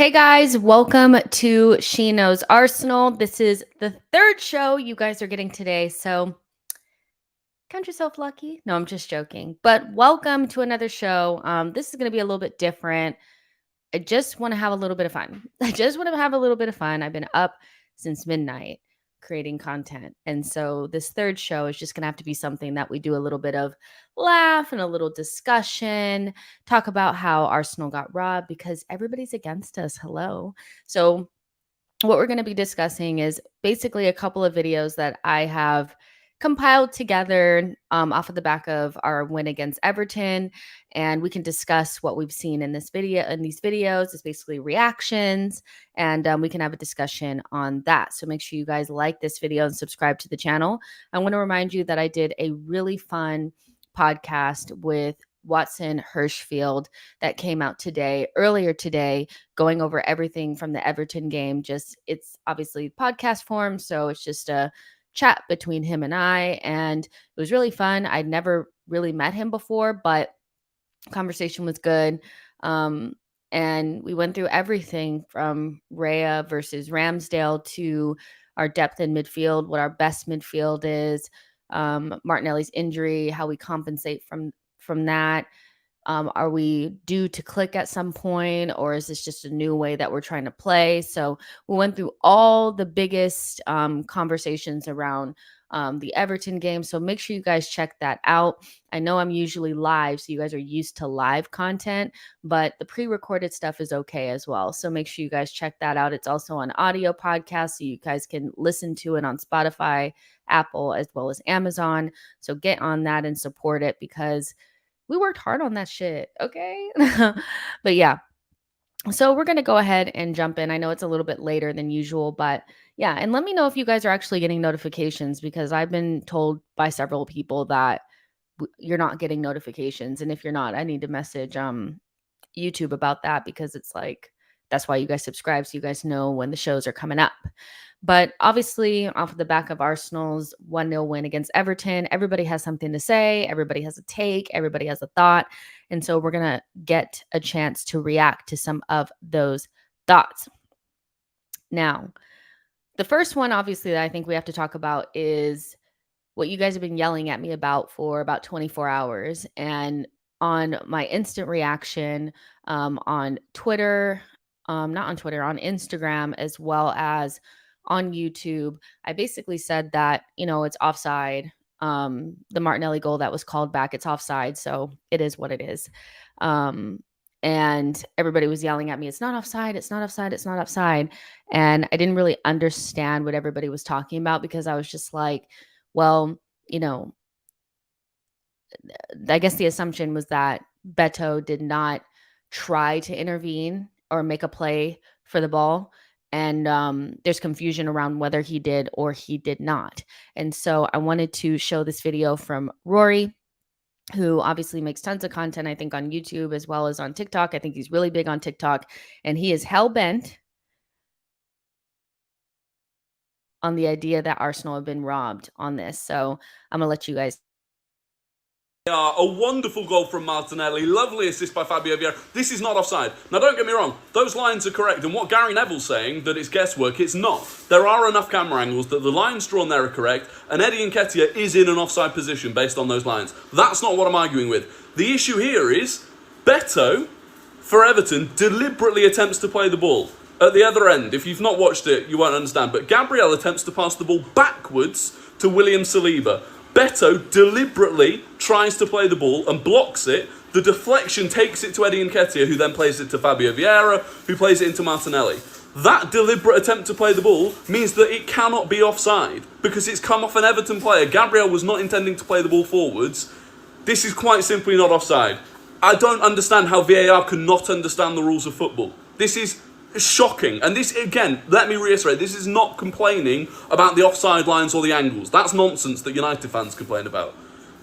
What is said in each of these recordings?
Hey guys, welcome to She Knows Arsenal. This is the third show you guys are getting today, so count yourself lucky. No, I'm just joking. But welcome to another show. This is going to be a little bit different. I just want to have a little bit of fun. I just want to have a little bit of fun. I've been up since midnight creating content. And so this third show is just going to have to be something that we do a little bit of laugh and a little discussion, talk about how Arsenal got robbed because everybody's against us. Hello. So what we're going to be discussing is basically a couple of videos that I have compiled together off of the back of our win against Everton, and we can discuss what we've seen in this video. In these videos, it's basically reactions, and we can have a discussion on that. So make sure you guys like this video and subscribe to the channel. I want to remind you that I did a really fun podcast with Watson Hirschfield that came out earlier today, going over everything from the Everton game. Just it's obviously podcast form, so it's just a chat between him and I, and it was really fun. I'd never really met him before, but conversation was good. Um, and we went through everything from Raya versus Ramsdale to our depth in midfield, what our best midfield is, Martinelli's injury, how we compensate from that. Are we due to click at some point, or is this just a new way that we're trying to play? So we went through all the biggest conversations around the Everton game. So make sure you guys check that out. I know I'm usually live, so you guys are used to live content, but the pre-recorded stuff is okay as well. So make sure you guys check that out. It's also on audio podcast, so you guys can listen to it on Spotify, Apple, as well as Amazon. So get on that and support it because we worked hard on that shit, okay? But yeah, so we're going to go ahead and jump in. I know it's a little bit later than usual, but yeah, and let me know if you guys are actually getting notifications because I've been told by several people that you're not getting notifications, and if you're not, I need to message YouTube about that because it's like that's why you guys subscribe so you guys know when the shows are coming up. But obviously, off of the back of Arsenal's 1-0 win against Everton, everybody has something to say, everybody has a take, everybody has a thought. And so we're going to get a chance to react to some of those thoughts. Now, the first one, obviously, that I think we have to talk about is what you guys have been yelling at me about for about 24 hours. And on my instant reaction on Twitter, not on Twitter, on Instagram, as well as on YouTube, I basically said that, it's offside. The Martinelli goal that was called back, it's offside. So it is what it is. Um, and everybody was yelling at me, it's not offside, it's not offside, it's not offside. And I didn't really understand what everybody was talking about because I was just like, well, you know, I guess the assumption was that Beto did not try to intervene or make a play for the ball. And there's confusion around whether he did or he did not. And so I wanted to show this video from Rory, who obviously makes tons of content, I think, on YouTube as well as on TikTok. I think he's really big on TikTok. And he is hell bent on the idea that Arsenal have been robbed on this. So I'm going to let you guys. A wonderful goal from Martinelli, lovely assist by Fabio Vieira. This is not offside. Now don't get me wrong, those lines are correct, and what Gary Neville's saying, that it's guesswork, it's not. There are enough camera angles that the lines drawn there are correct, and Eddie Nketiah is in an offside position based on those lines. That's not what I'm arguing with. The issue here is, Beto, for Everton, deliberately attempts to play the ball. At the other end, if you've not watched it, you won't understand, but Gabriel attempts to pass the ball backwards to William Saliba. Beto deliberately tries to play the ball and blocks it. The deflection takes it to Eddie Nketiah, who then plays it to Fabio Vieira, who plays it into Martinelli. That deliberate attempt to play the ball means that it cannot be offside because it's come off an Everton player. Gabriel was not intending to play the ball forwards. This is quite simply not offside. I don't understand how VAR can not understand the rules of football. This is shocking. And this, again, let me reiterate, this is not complaining about the offside lines or the angles. That's nonsense that United fans complain about.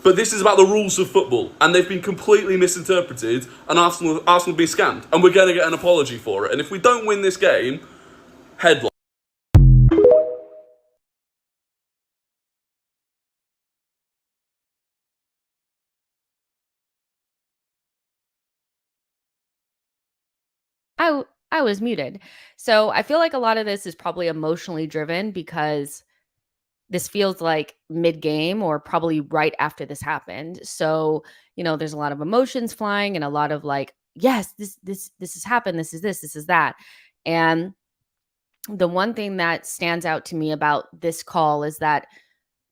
But this is about the rules of football, and they've been completely misinterpreted, and Arsenal have been scammed, and we're going to get an apology for it. And if we don't win this game, headline. I was muted. So I feel like a lot of this is probably emotionally driven because this feels like mid-game or probably right after this happened. So, there's a lot of emotions flying and a lot of like, yes, this has happened, this is that. And the one thing that stands out to me about this call is that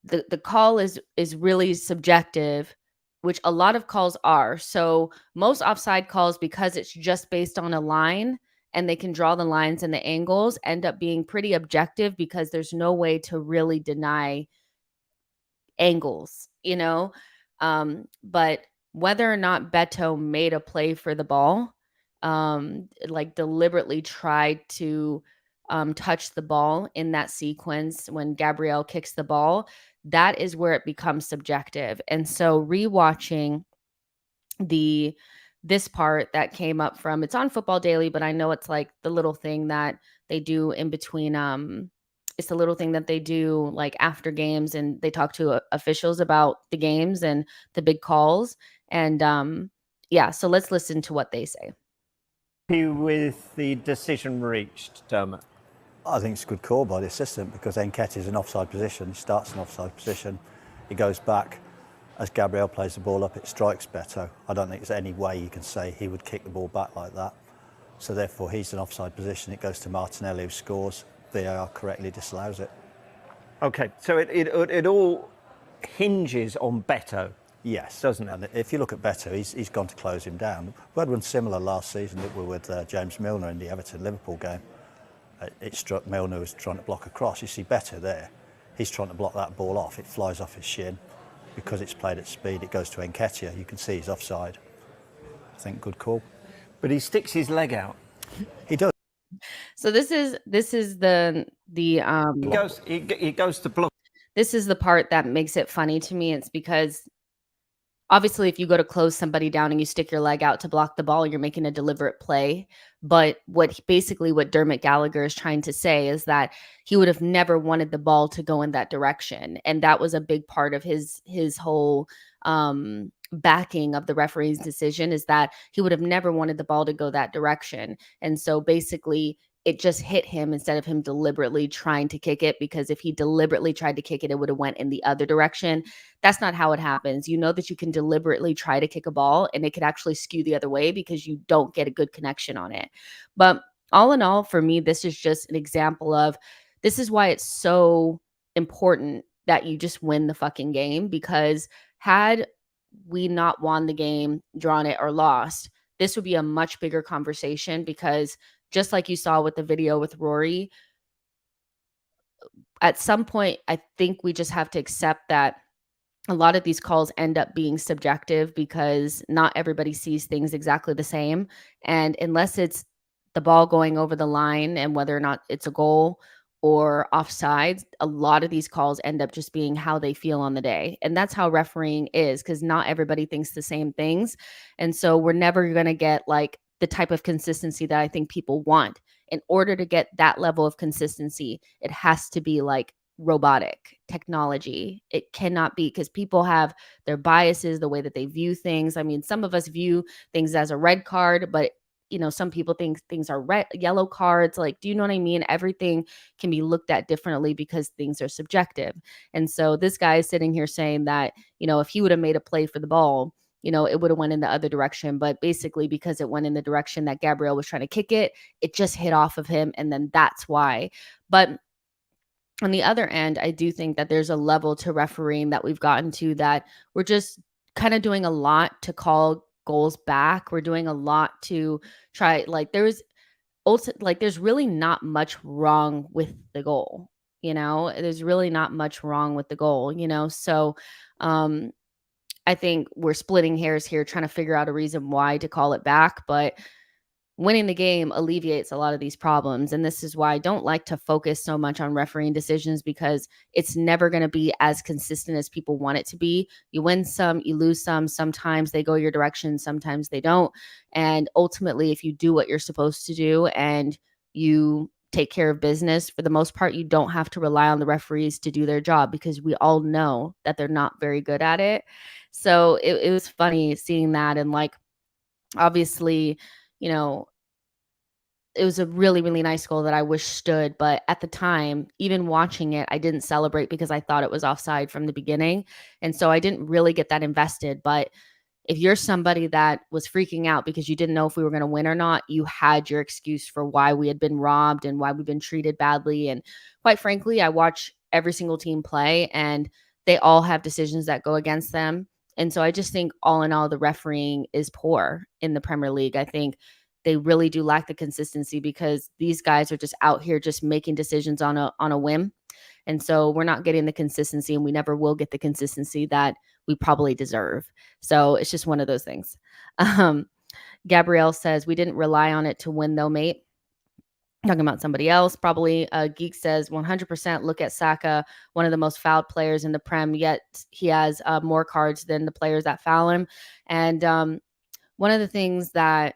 the call is really subjective, which a lot of calls are. So most offside calls, because it's just based on a line and they can draw the lines and the angles, end up being pretty objective because there's no way to really deny angles. But whether or not Beto made a play for the ball, like deliberately tried to touch the ball in that sequence when Gabrielle kicks the ball, that is where it becomes subjective. And so rewatching the this part that came up from, it's on Football Daily, but I know it's like the little thing that they do in between it's the little thing that they do like after games, and they talk to officials about the games and the big calls. And yeah, so let's listen to what they say. With the decision reached, Dermot? I think it's a good call by the assistant because Nketiah's in offside position. He starts in offside position. He goes back. As Gabriel plays the ball up, it strikes Beto. I don't think there's any way you can say he would kick the ball back like that. So therefore, he's in offside position. It goes to Martinelli, who scores. VAR correctly disallows it. Okay, so it all hinges on Beto. Yes, doesn't it? And if you look at Beto, he's gone to close him down. We had one similar last season that we were with James Milner in the Everton-Liverpool game. It struck Milner, who was trying to block a cross. You see Beto there. He's trying to block that ball off. It flies off his shin. Because it's played at speed, it goes to Nketiah. You can see he's offside. I think good call. But he sticks his leg out. He does. So this is the He goes to block. This is the part that makes it funny to me. It's because obviously, if you go to close somebody down and you stick your leg out to block the ball, you're making a deliberate play. But what Dermot Gallagher is trying to say is that he would have never wanted the ball to go in that direction. And that was a big part of his whole backing of the referee's decision, is that he would have never wanted the ball to go that direction. And so basically, it just hit him instead of him deliberately trying to kick it, because if he deliberately tried to kick it, it would have went in the other direction. That's not how it happens. You know that you can deliberately try to kick a ball and it could actually skew the other way because you don't get a good connection on it. But all in all, for me, this is just an example of, this is why it's so important that you just win the fucking game, because had we not won the game, drawn it, or lost, this would be a much bigger conversation, because just like you saw with the video with Rory, at some point, I think we just have to accept that a lot of these calls end up being subjective because not everybody sees things exactly the same. And unless it's the ball going over the line and whether or not it's a goal or offsides, a lot of these calls end up just being how they feel on the day. And that's how refereeing is, because not everybody thinks the same things. And so we're never going to get like the type of consistency that I think people want. In order to get that level of consistency, it has to be like robotic technology. It cannot be, because people have their biases, the way that they view things. I mean, some of us view things as a red card, but some people think things are yellow cards. Like, do you know what I mean? Everything can be looked at differently because things are subjective. And so this guy is sitting here saying that, if he would have made a play for the ball, it would have went in the other direction. But basically, because it went in the direction that Gabriel was trying to kick it, it just hit off of him. And then that's why. But on the other end, I do think that there's a level to refereeing that we've gotten to that we're just kind of doing a lot to call goals back. We're doing a lot to try, like there's really not much wrong with the goal. There's really not much wrong with the goal, so I think we're splitting hairs here trying to figure out a reason why to call it back, but winning the game alleviates a lot of these problems. And this is why I don't like to focus so much on refereeing decisions, because it's never going to be as consistent as people want it to be. You win some, you lose some. Sometimes they go your direction, sometimes they don't. And ultimately, if you do what you're supposed to do and you take care of business, for the most part, you don't have to rely on the referees to do their job, because we all know that they're not very good at it. So it was funny seeing that. And like, obviously, it was a really, really nice goal that I wish stood. But at the time, even watching it, I didn't celebrate because I thought it was offside from the beginning. And so I didn't really get that invested. But if you're somebody that was freaking out because you didn't know if we were going to win or not, you had your excuse for why we had been robbed and why we've been treated badly. And quite frankly, I watch every single team play and they all have decisions that go against them. And so I just think all in all, the refereeing is poor in the Premier League. I think they really do lack the consistency because these guys are just out here just making decisions on a whim. And so we're not getting the consistency, and we never will get the consistency that we probably deserve. So it's just one of those things. Gabrielle says, we didn't rely on it to win though, mate. Talking about somebody else, probably. Geek says 100% look at Saka, one of the most fouled players in the Prem, yet he has more cards than the players that foul him. And one of the things that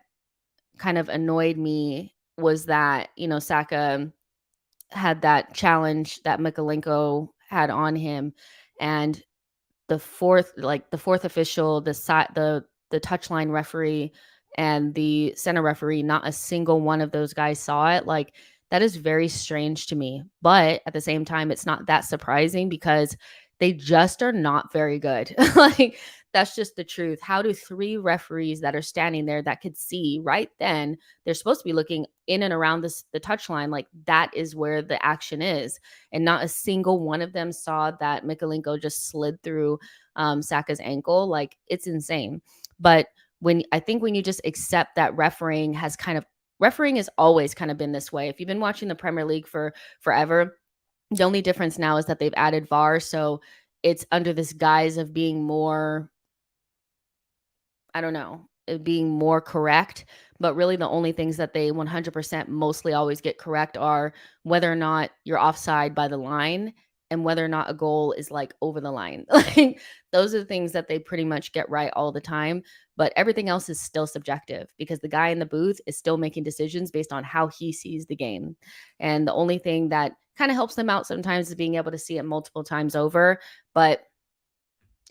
kind of annoyed me was that, Saka had that challenge that Mikalenko had on him, and the fourth official, the touchline referee and the center referee, not a single one of those guys saw it. Like, that is very strange to me. But at the same time, it's not that surprising because they just are not very good. Like, that's just the truth. How do 3 referees that are standing there that could see right then, they're supposed to be looking in and around the touchline, like that is where the action is, and not a single one of them saw that Mikalenko just slid through Saka's ankle? Like, it's insane. But when you just accept that refereeing has always kind of been this way. If you've been watching the Premier League for forever, the only difference now is that they've added VAR, so it's under this guise of being more, I don't know, being more correct. But really the only things that they 100% mostly always get correct are whether or not you're offside by the line and whether or not a goal is like over the line. Like, those are the things that they pretty much get right all the time. But everything else is still subjective because the guy in the booth is still making decisions based on how he sees the game. And the only thing that kind of helps them out sometimes is being able to see it multiple times over. But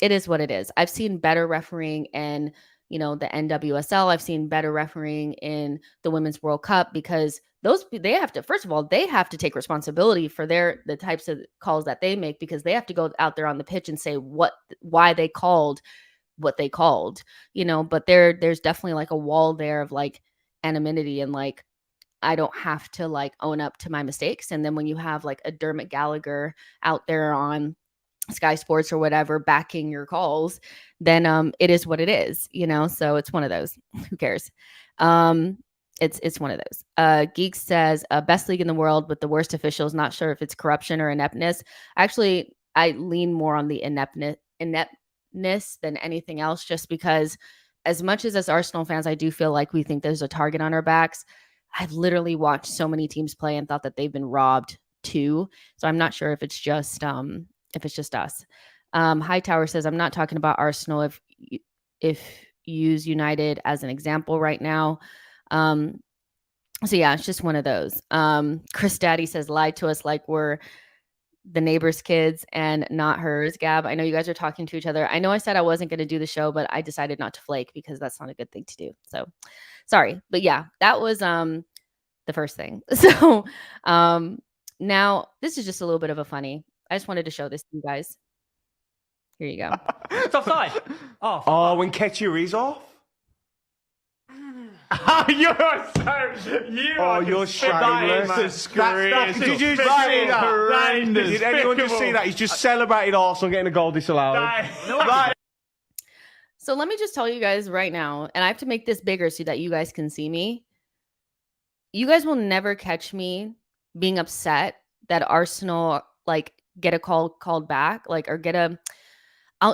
it is what it is. I've seen better refereeing in, the NWSL. I've seen better refereeing in the Women's World Cup because they have to, first of all, they have to take responsibility for the types of calls that they make, because they have to go out there on the pitch and say why they called what they called, but there's definitely like a wall there of like anonymity, and like, I don't have to like own up to my mistakes. And then when you have like a Dermot Gallagher out there on Sky Sports or whatever backing your calls, then it is what it is, so it's one of those. Who cares? It's one of those. Geek says best league in the world with the worst officials. Not sure if it's corruption or ineptness. Actually, I lean more on the ineptness than anything else, just because as much as Arsenal fans, I do feel like we think there's a target on our backs. I've literally watched so many teams play and thought that they've been robbed too. So I'm not sure if it's just us. Hightower says, I'm not talking about Arsenal if use United as an example right now. So yeah, it's just one of those. Chris Daddy says, lied to us like we're the neighbor's kids and not hers. Gab, I know you guys are talking to each other. I know I said I wasn't going to do the show, but I decided not to flake because that's not a good thing to do. So sorry. But yeah, that was the first thing. So now this is just a little bit of a funny. I just wanted to show this to you guys. Here you go. It's offside. Oh, when Ketchuri's off? You're shameless. Did you see that? Horrendous. Did anyone just see that? He's just celebrated Arsenal getting a goal disallowed. Right. So let me just tell you guys right now, and I have to make this bigger so that you guys can see me. You guys will never catch me being upset that Arsenal like get a call called back, like, or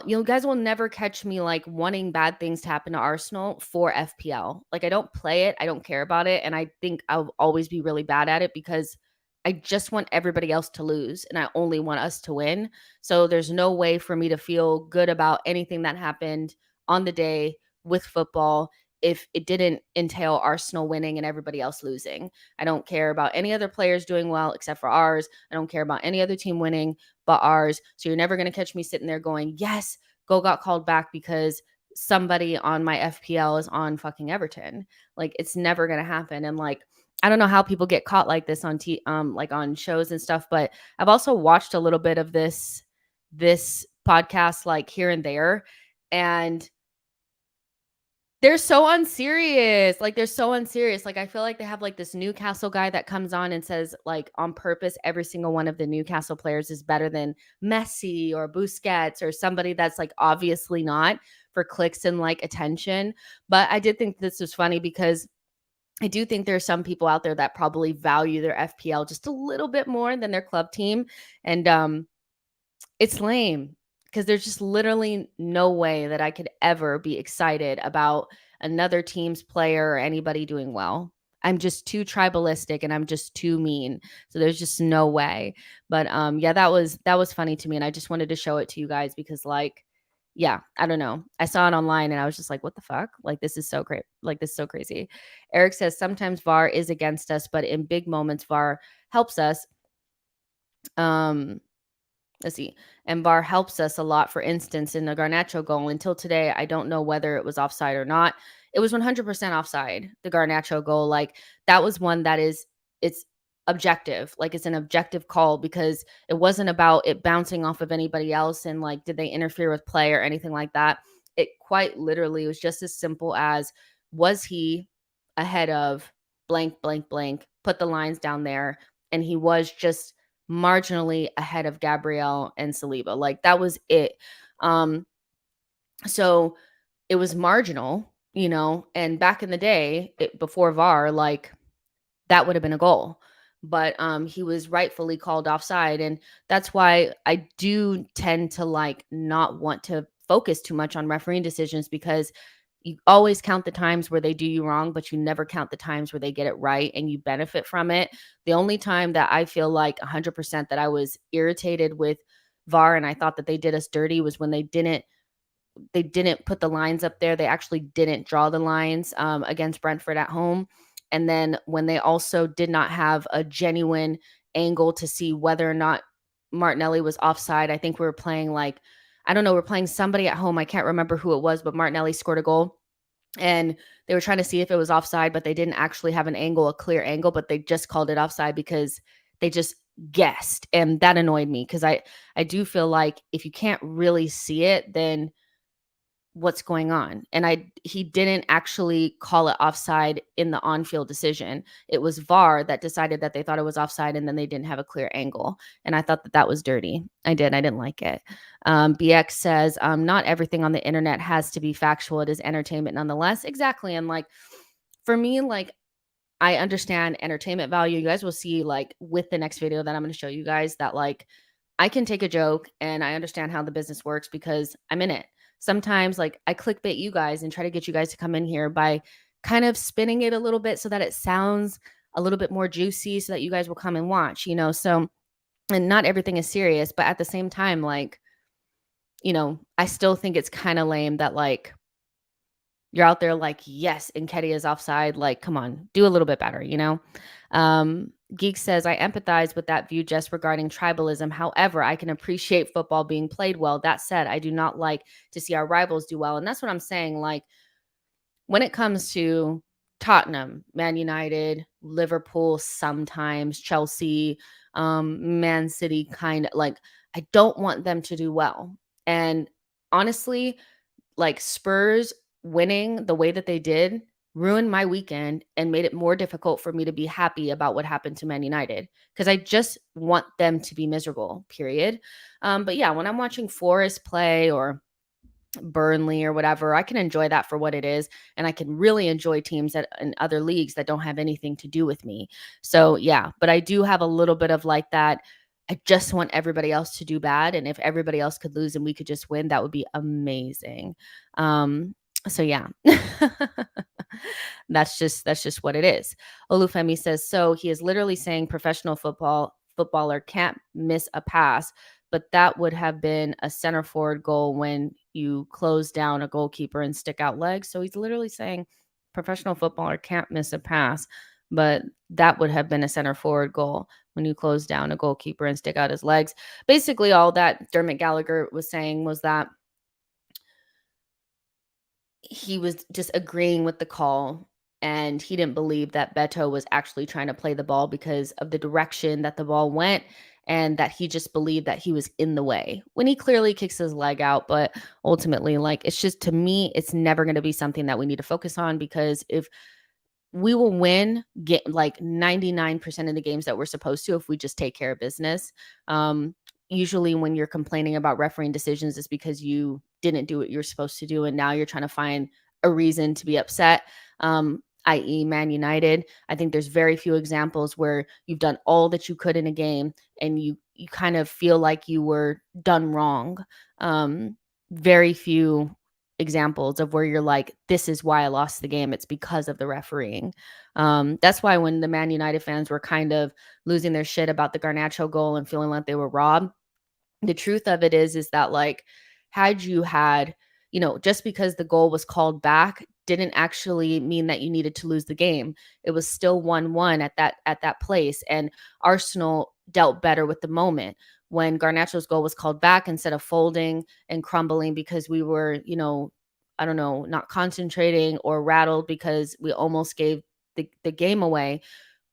you guys will never catch me like wanting bad things to happen to Arsenal for FPL. Like, I don't play it. I don't care about it. And I think I'll always be really bad at it because I just want everybody else to lose and I only want us to win. So there's no way for me to feel good about anything that happened on the day with football if it didn't entail Arsenal winning and everybody else losing. I don't care about any other players doing well except for ours. I don't care about any other team winning but ours. So you're never going to catch me sitting there going, yes, goal got called back because somebody on my FPL is on fucking Everton. Like, it's never going to happen. And like, I don't know how people get caught like this on like on shows and stuff, but I've also watched a little bit of this podcast like here and there, and they're so unserious. Like, they're so unserious. Like, I feel like they have like this Newcastle guy that comes on and says, like, on purpose, every single one of the Newcastle players is better than Messi or Busquets or somebody that's like obviously not, for clicks and like attention. But I did think this was funny because I do think there are some people out there that probably value their FPL just a little bit more than their club team. And it's lame because there's just literally no way that I could ever be excited about another team's player or anybody doing well. I'm just too tribalistic and I'm just too mean. So there's just no way. But yeah, that was funny to me, and I just wanted to show it to you guys because, like, yeah, I don't know. I saw it online and I was just like, what the fuck? Like, this is so great. Like, this is so crazy. Eric says sometimes VAR is against us, but in big moments VAR helps us. Let's see. And VAR helps us a lot. For instance, in the Garnacho goal, until today, I don't know whether it was offside or not. It was 100% offside. The Garnacho goal, like, that was one that it's objective. Like, it's an objective call because it wasn't about it bouncing off of anybody else and like, did they interfere with play or anything like that. It quite literally was just as simple as, was he ahead of blank, blank, blank, put the lines down there, and he was just marginally ahead of Gabriel and Saliba. Like, that was it. So it was marginal, and back in the day, before VAR, like, that would have been a goal. But he was rightfully called offside, and that's why I do tend to like not want to focus too much on refereeing decisions, because you always count the times where they do you wrong, but you never count the times where they get it right and you benefit from it. The only time that I feel like 100% that I was irritated with VAR and I thought that they did us dirty was when they didn't put the lines up there. They actually didn't draw the lines against Brentford at home. And then when they also did not have a genuine angle to see whether or not Martinelli was offside. I think we were playing like, I don't know, we're playing somebody at home. I can't remember who it was, but Martinelli scored a goal. And they were trying to see if it was offside, but they didn't actually have a clear angle, but they just called it offside because they just guessed. And that annoyed me because I do feel like if you can't really see it, then what's going on? And he didn't actually call it offside in the on-field decision. It was VAR that decided that they thought it was offside, and then they didn't have a clear angle. And I thought that was dirty. I didn't like it. BX says, not everything on the internet has to be factual. It is entertainment nonetheless. Exactly. And like, for me, like, I understand entertainment value. You guys will see, like, with the next video that I'm going to show you guys, that like, I can take a joke and I understand how the business works because I'm in it. Sometimes, like, I clickbait you guys and try to get you guys to come in here by kind of spinning it a little bit so that it sounds a little bit more juicy so that you guys will come and watch, So, and not everything is serious, but at the same time, like, I still think it's kind of lame that, like, you're out there like, yes, Nketiah is offside. Like, come on, do a little bit better, Geek says, I empathize with that view just regarding tribalism. However, I can appreciate football being played well. That said, I do not like to see our rivals do well. And that's what I'm saying. Like, when it comes to Tottenham, Man United, Liverpool, sometimes Chelsea, Man City, kind of like, I don't want them to do well. And honestly, like, Spurs winning the way that they did ruined my weekend and made it more difficult for me to be happy about what happened to Man United, because I just want them to be miserable, period. But yeah, when I'm watching Forest play or Burnley or whatever, I can enjoy that for what it is, and I can really enjoy teams in other leagues that don't have anything to do with me. So yeah, but I do have a little bit of like that. I just want everybody else to do bad, and if everybody else could lose and we could just win, that would be amazing. So yeah. That's just what it is. Olufemi says, so he is literally saying professional footballer can't miss a pass, but that would have been a center forward goal when you close down a goalkeeper and stick out legs. So he's literally saying professional footballer can't miss a pass, but that would have been a center forward goal when you close down a goalkeeper and stick out his legs. Basically, all that Dermot Gallagher was saying was that he was just agreeing with the call and he didn't believe that Beto was actually trying to play the ball because of the direction that the ball went, and that he just believed that he was in the way when he clearly kicks his leg out. But ultimately, like, it's just, to me, it's never going to be something that we need to focus on, because if we will win, get like 99% of the games that we're supposed to if we just take care of business. Usually when you're complaining about refereeing decisions, it's because you didn't do what you're supposed to do, and now you're trying to find a reason to be upset. I.e. Man United. I think there's very few examples where you've done all that you could in a game and you kind of feel like you were done wrong. Very few examples of where you're like, this is why I lost the game. It's because of the refereeing. That's why when the Man United fans were kind of losing their shit about the Garnacho goal and feeling like they were robbed, the truth of it is that, like, had you had, just because the goal was called back didn't actually mean that you needed to lose the game. It was still 1-1 at that place, and Arsenal dealt better with the moment. When Garnacho's goal was called back, instead of folding and crumbling because we were, I don't know, not concentrating or rattled because we almost gave the game away,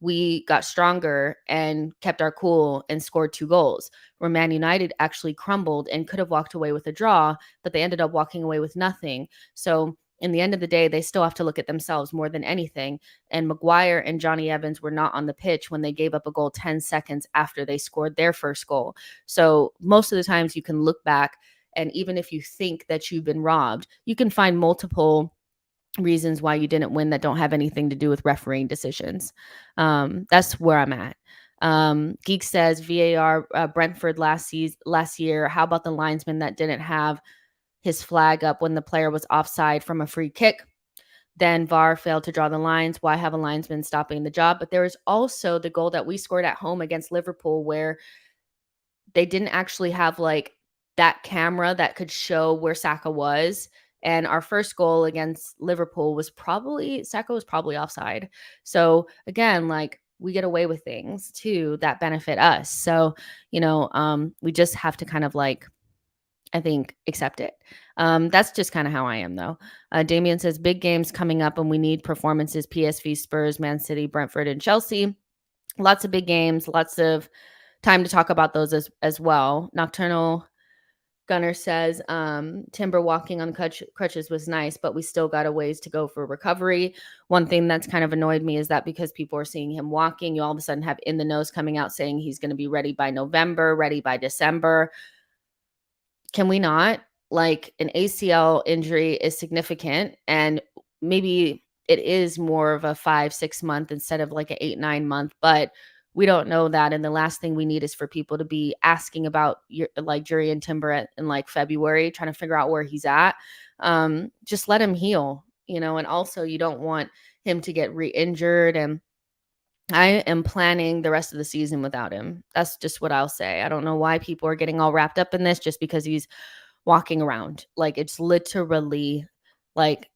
we got stronger and kept our cool and scored 2 goals, where Man United actually crumbled and could have walked away with a draw, but they ended up walking away with nothing. So in the end of the day, they still have to look at themselves more than anything. And Maguire and Johnny Evans were not on the pitch when they gave up a goal 10 seconds after they scored their first goal. So most of the times you can look back, and even if you think that you've been robbed, you can find multiple reasons why you didn't win that don't have anything to do with refereeing decisions. That's where I'm at. Geek says VAR, Brentford last year. How about the linesman that didn't have his flag up when the player was offside from a free kick? Then VAR failed to draw the lines. Why have a linesman stopping the job? But there was also the goal that we scored at home against Liverpool, where they didn't actually have like that camera that could show where Saka was. And our first goal against Liverpool was Saka was probably offside. So again, like, we get away with things too that benefit us. So, we just have to kind of, like, I think, accept it. That's just kind of how I am, though. Damien says big games coming up and we need performances: PSV, Spurs, Man City, Brentford, and Chelsea. Lots of big games, lots of time to talk about those as well. Nocturnal Gunner says Timber walking on crutches was nice, but we still got a ways to go for recovery. One thing that's kind of annoyed me is that because people are seeing him walking, you all of a sudden have In the Nose coming out saying he's going to be ready by November, ready by December. Can we not? Like, an ACL injury is significant, and maybe it is more of a 5-6 month instead of like an 8-9 month, but we don't know that. And the last thing we need is for people to be asking about Jurriën Timber in like February, trying to figure out where he's at. Just let him heal, and also you don't want him to get re-injured. And I am planning the rest of the season without him. That's just what I'll say. I don't know why people are getting all wrapped up in this just because he's walking around. Like, it's literally like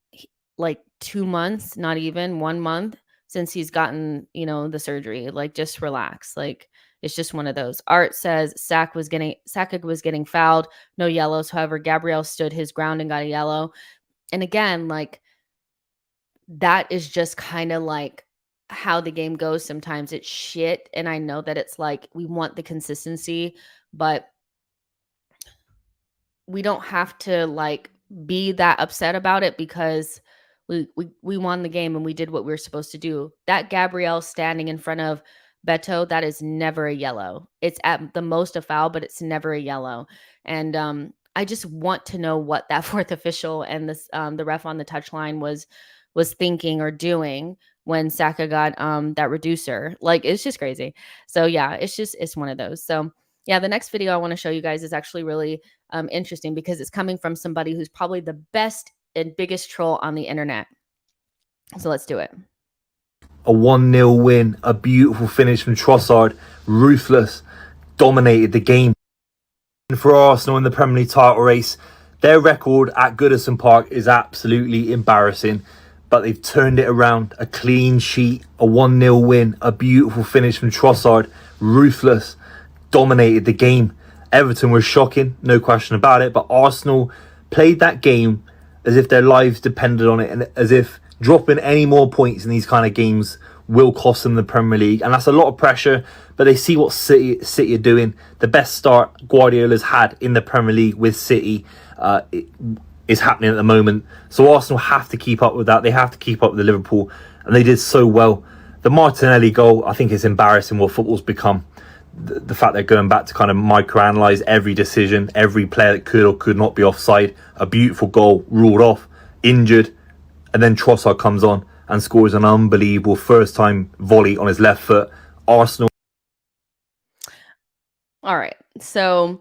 2 months, not even 1 month since he's gotten, the surgery. Like, just relax. Like, it's just one of those. Art says Saka was getting fouled, no yellows. However, Gabriel stood his ground and got a yellow. And again, like, that is just kind of like how the game goes. Sometimes it's shit. And I know that it's like, we want the consistency, but we don't have to like be that upset about it because we won the game and we did what we were supposed to do. That Gabriel standing in front of Beto, that is never a yellow. It's at the most a foul, but it's never a yellow. And I just want to know what that fourth official and this the ref on the touchline was thinking or doing when Saka got that reducer. Like, it's just crazy. So yeah, it's one of those. So yeah, the next video I want to show you guys is actually really interesting because it's coming from somebody who's probably the best and biggest troll on the internet. So let's do it. A 1-0 win, a beautiful finish from Trossard, ruthless, dominated the game. For Arsenal in the Premier League title race, their record at Goodison Park is absolutely embarrassing, but they've turned it around. A clean sheet, a 1-0 win, a beautiful finish from Trossard, ruthless, dominated the game. Everton were shocking, no question about it, but Arsenal played that game as if their lives depended on it and as if Dropping any more points in these kind of games will cost them the Premier League, and that's a lot of pressure. But they see what City are doing. The best start Guardiola's had in the Premier League with City is happening at the moment. So Arsenal have to keep up with that. They have to keep up with the Liverpool, and they did so well. The Martinelli goal, I think, is embarrassing what football's become. The fact they're going back to kind of microanalyze every decision, every player that could or could not be offside. A beautiful goal ruled off, injured, and then Trossard comes on and scores an unbelievable first-time volley on his left foot. Arsenal. All right. So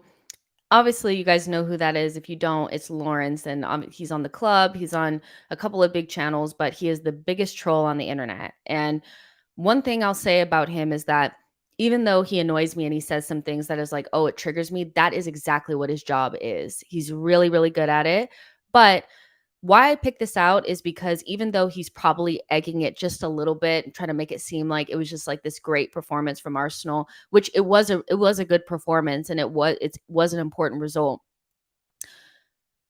obviously you guys know who that is. If you don't, it's Lawrence, and he's on The Club. He's on a couple of big channels, but he is the biggest troll on the internet. And one thing I'll say about him is that even though he annoys me and he says some things that is like, oh, it triggers me, that is exactly what his job is. He's really, really good at it. But why I picked this out is because even though he's probably egging it just a little bit and trying to make it seem like it was just like this great performance from Arsenal, which it was a good performance, and it was an important result.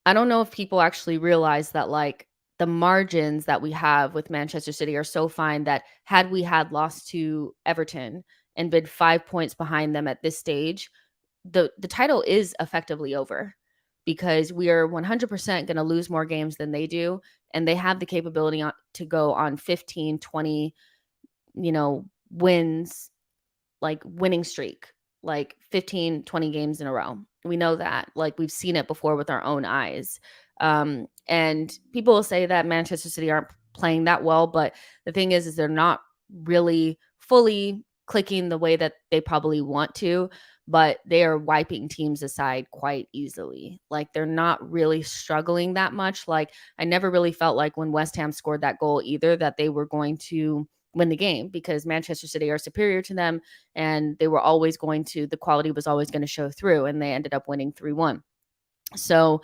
I don't know if people actually realize that like the margins that we have with Manchester City are so fine that had we had lost to Everton and been 5 points behind them at this stage, the title is effectively over, because we are 100% going to lose more games than they do, and they have the capability to go on 15, 20, wins, like winning streak, like 15, 20 games in a row. We know that, like we've seen it before with our own eyes. And people will say that Manchester City aren't playing that well, but the thing is they're not really fully clicking the way that they probably want to, but they are wiping teams aside quite easily. Like they're not really struggling that much. Like I never really felt like when West Ham scored that goal either that they were going to win the game, because Manchester City are superior to them, and they were always going to, the quality was always going to show through, and they ended up winning 3-1. So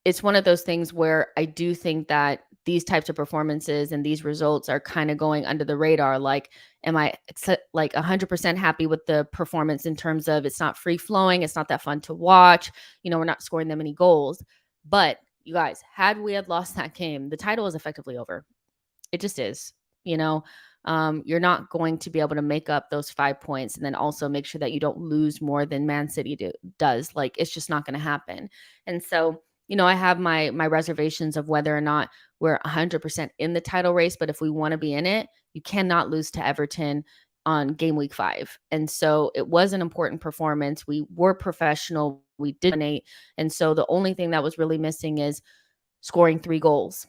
it's one of those things where I do think that these types of performances and these results are kind of going under the radar. Like, am I like 100% happy with the performance in terms of it's not free flowing, it's not that fun to watch, we're not scoring that many goals. But you guys, had we had lost that game, the title is effectively over. It just is. You're not going to be able to make up those 5 points and then also make sure that you don't lose more than Man City does. Like, it's just not going to happen. And so, I have my reservations of whether or not we're 100% in the title race. But if we want to be in it, you cannot lose to Everton on game week 5. And so it was an important performance. We were professional. We did dominate. And so the only thing that was really missing is scoring 3 goals.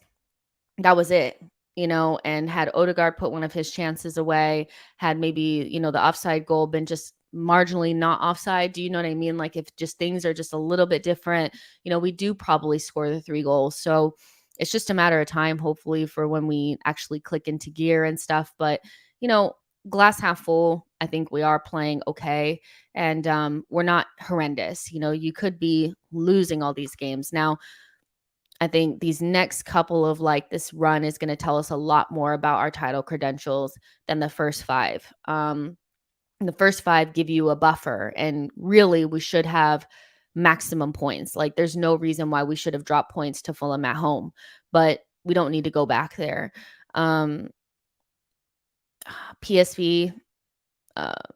That was it. And had Odegaard put one of his chances away, had maybe, the offside goal been just marginally not offside. Do you know what I mean? Like if just things are just a little bit different, we do probably score the 3 goals. So it's just a matter of time, hopefully, for when we actually click into gear and stuff. But, glass half full, I think we are playing okay. And we're not horrendous. You could be losing all these games. Now, I think these next couple of this run is going to tell us a lot more about our title credentials than the first 5. The first 5 give you a buffer, and really we should have maximum points. Like there's no reason why we should have dropped points to Fulham at home, but we don't need to go back there. PSV,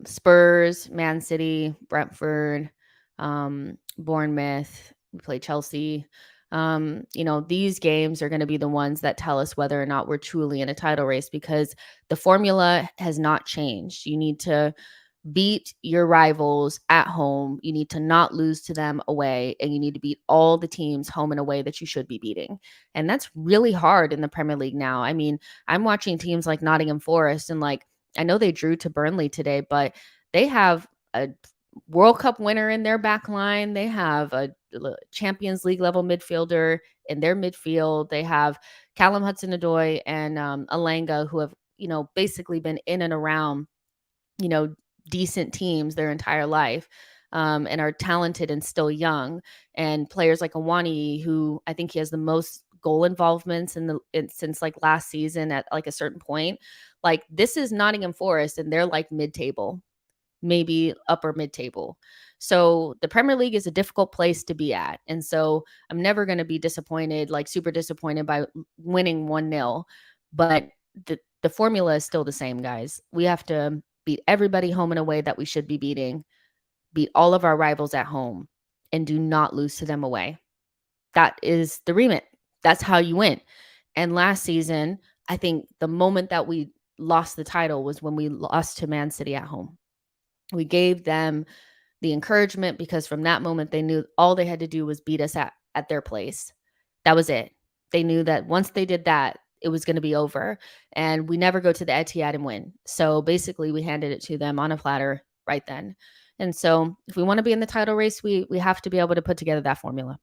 Spurs, Man City, Brentford, Bournemouth, we play Chelsea. These games are going to be the ones that tell us whether or not we're truly in a title race, because the formula has not changed. You need to beat your rivals at home. You need to not lose to them away, and you need to beat all the teams home and away that you should be beating. And that's really hard in the Premier League now. I mean, I'm watching teams like Nottingham Forest, and I know they drew to Burnley today, but they have a World Cup winner in their back line. They have a Champions League level midfielder in their midfield. They have Callum Hudson-Odoi and Alanga, who have, basically been in and around, decent teams their entire life, and are talented and still young. And players like Awani, who I think he has the most goal involvements since last season at a certain point. This is Nottingham Forest, and they're mid-table, maybe upper mid-table. So the Premier League is a difficult place to be at. And so I'm never going to be disappointed, like super disappointed by winning 1-0. But the formula is still the same, guys. We have to beat everybody home in a way that we should be beating, beat all of our rivals at home, and do not lose to them away. That is the remit. That's how you win. And last season, I think the moment that we lost the title was when we lost to Man City at home. We gave them the encouragement because from that moment, they knew all they had to do was beat us at their place. That was it. They knew that once they did that, it was going to be over. And we never go to the Etihad and win. So basically, we handed it to them on a platter right then. And so if we want to be in the title race, we have to be able to put together that formula.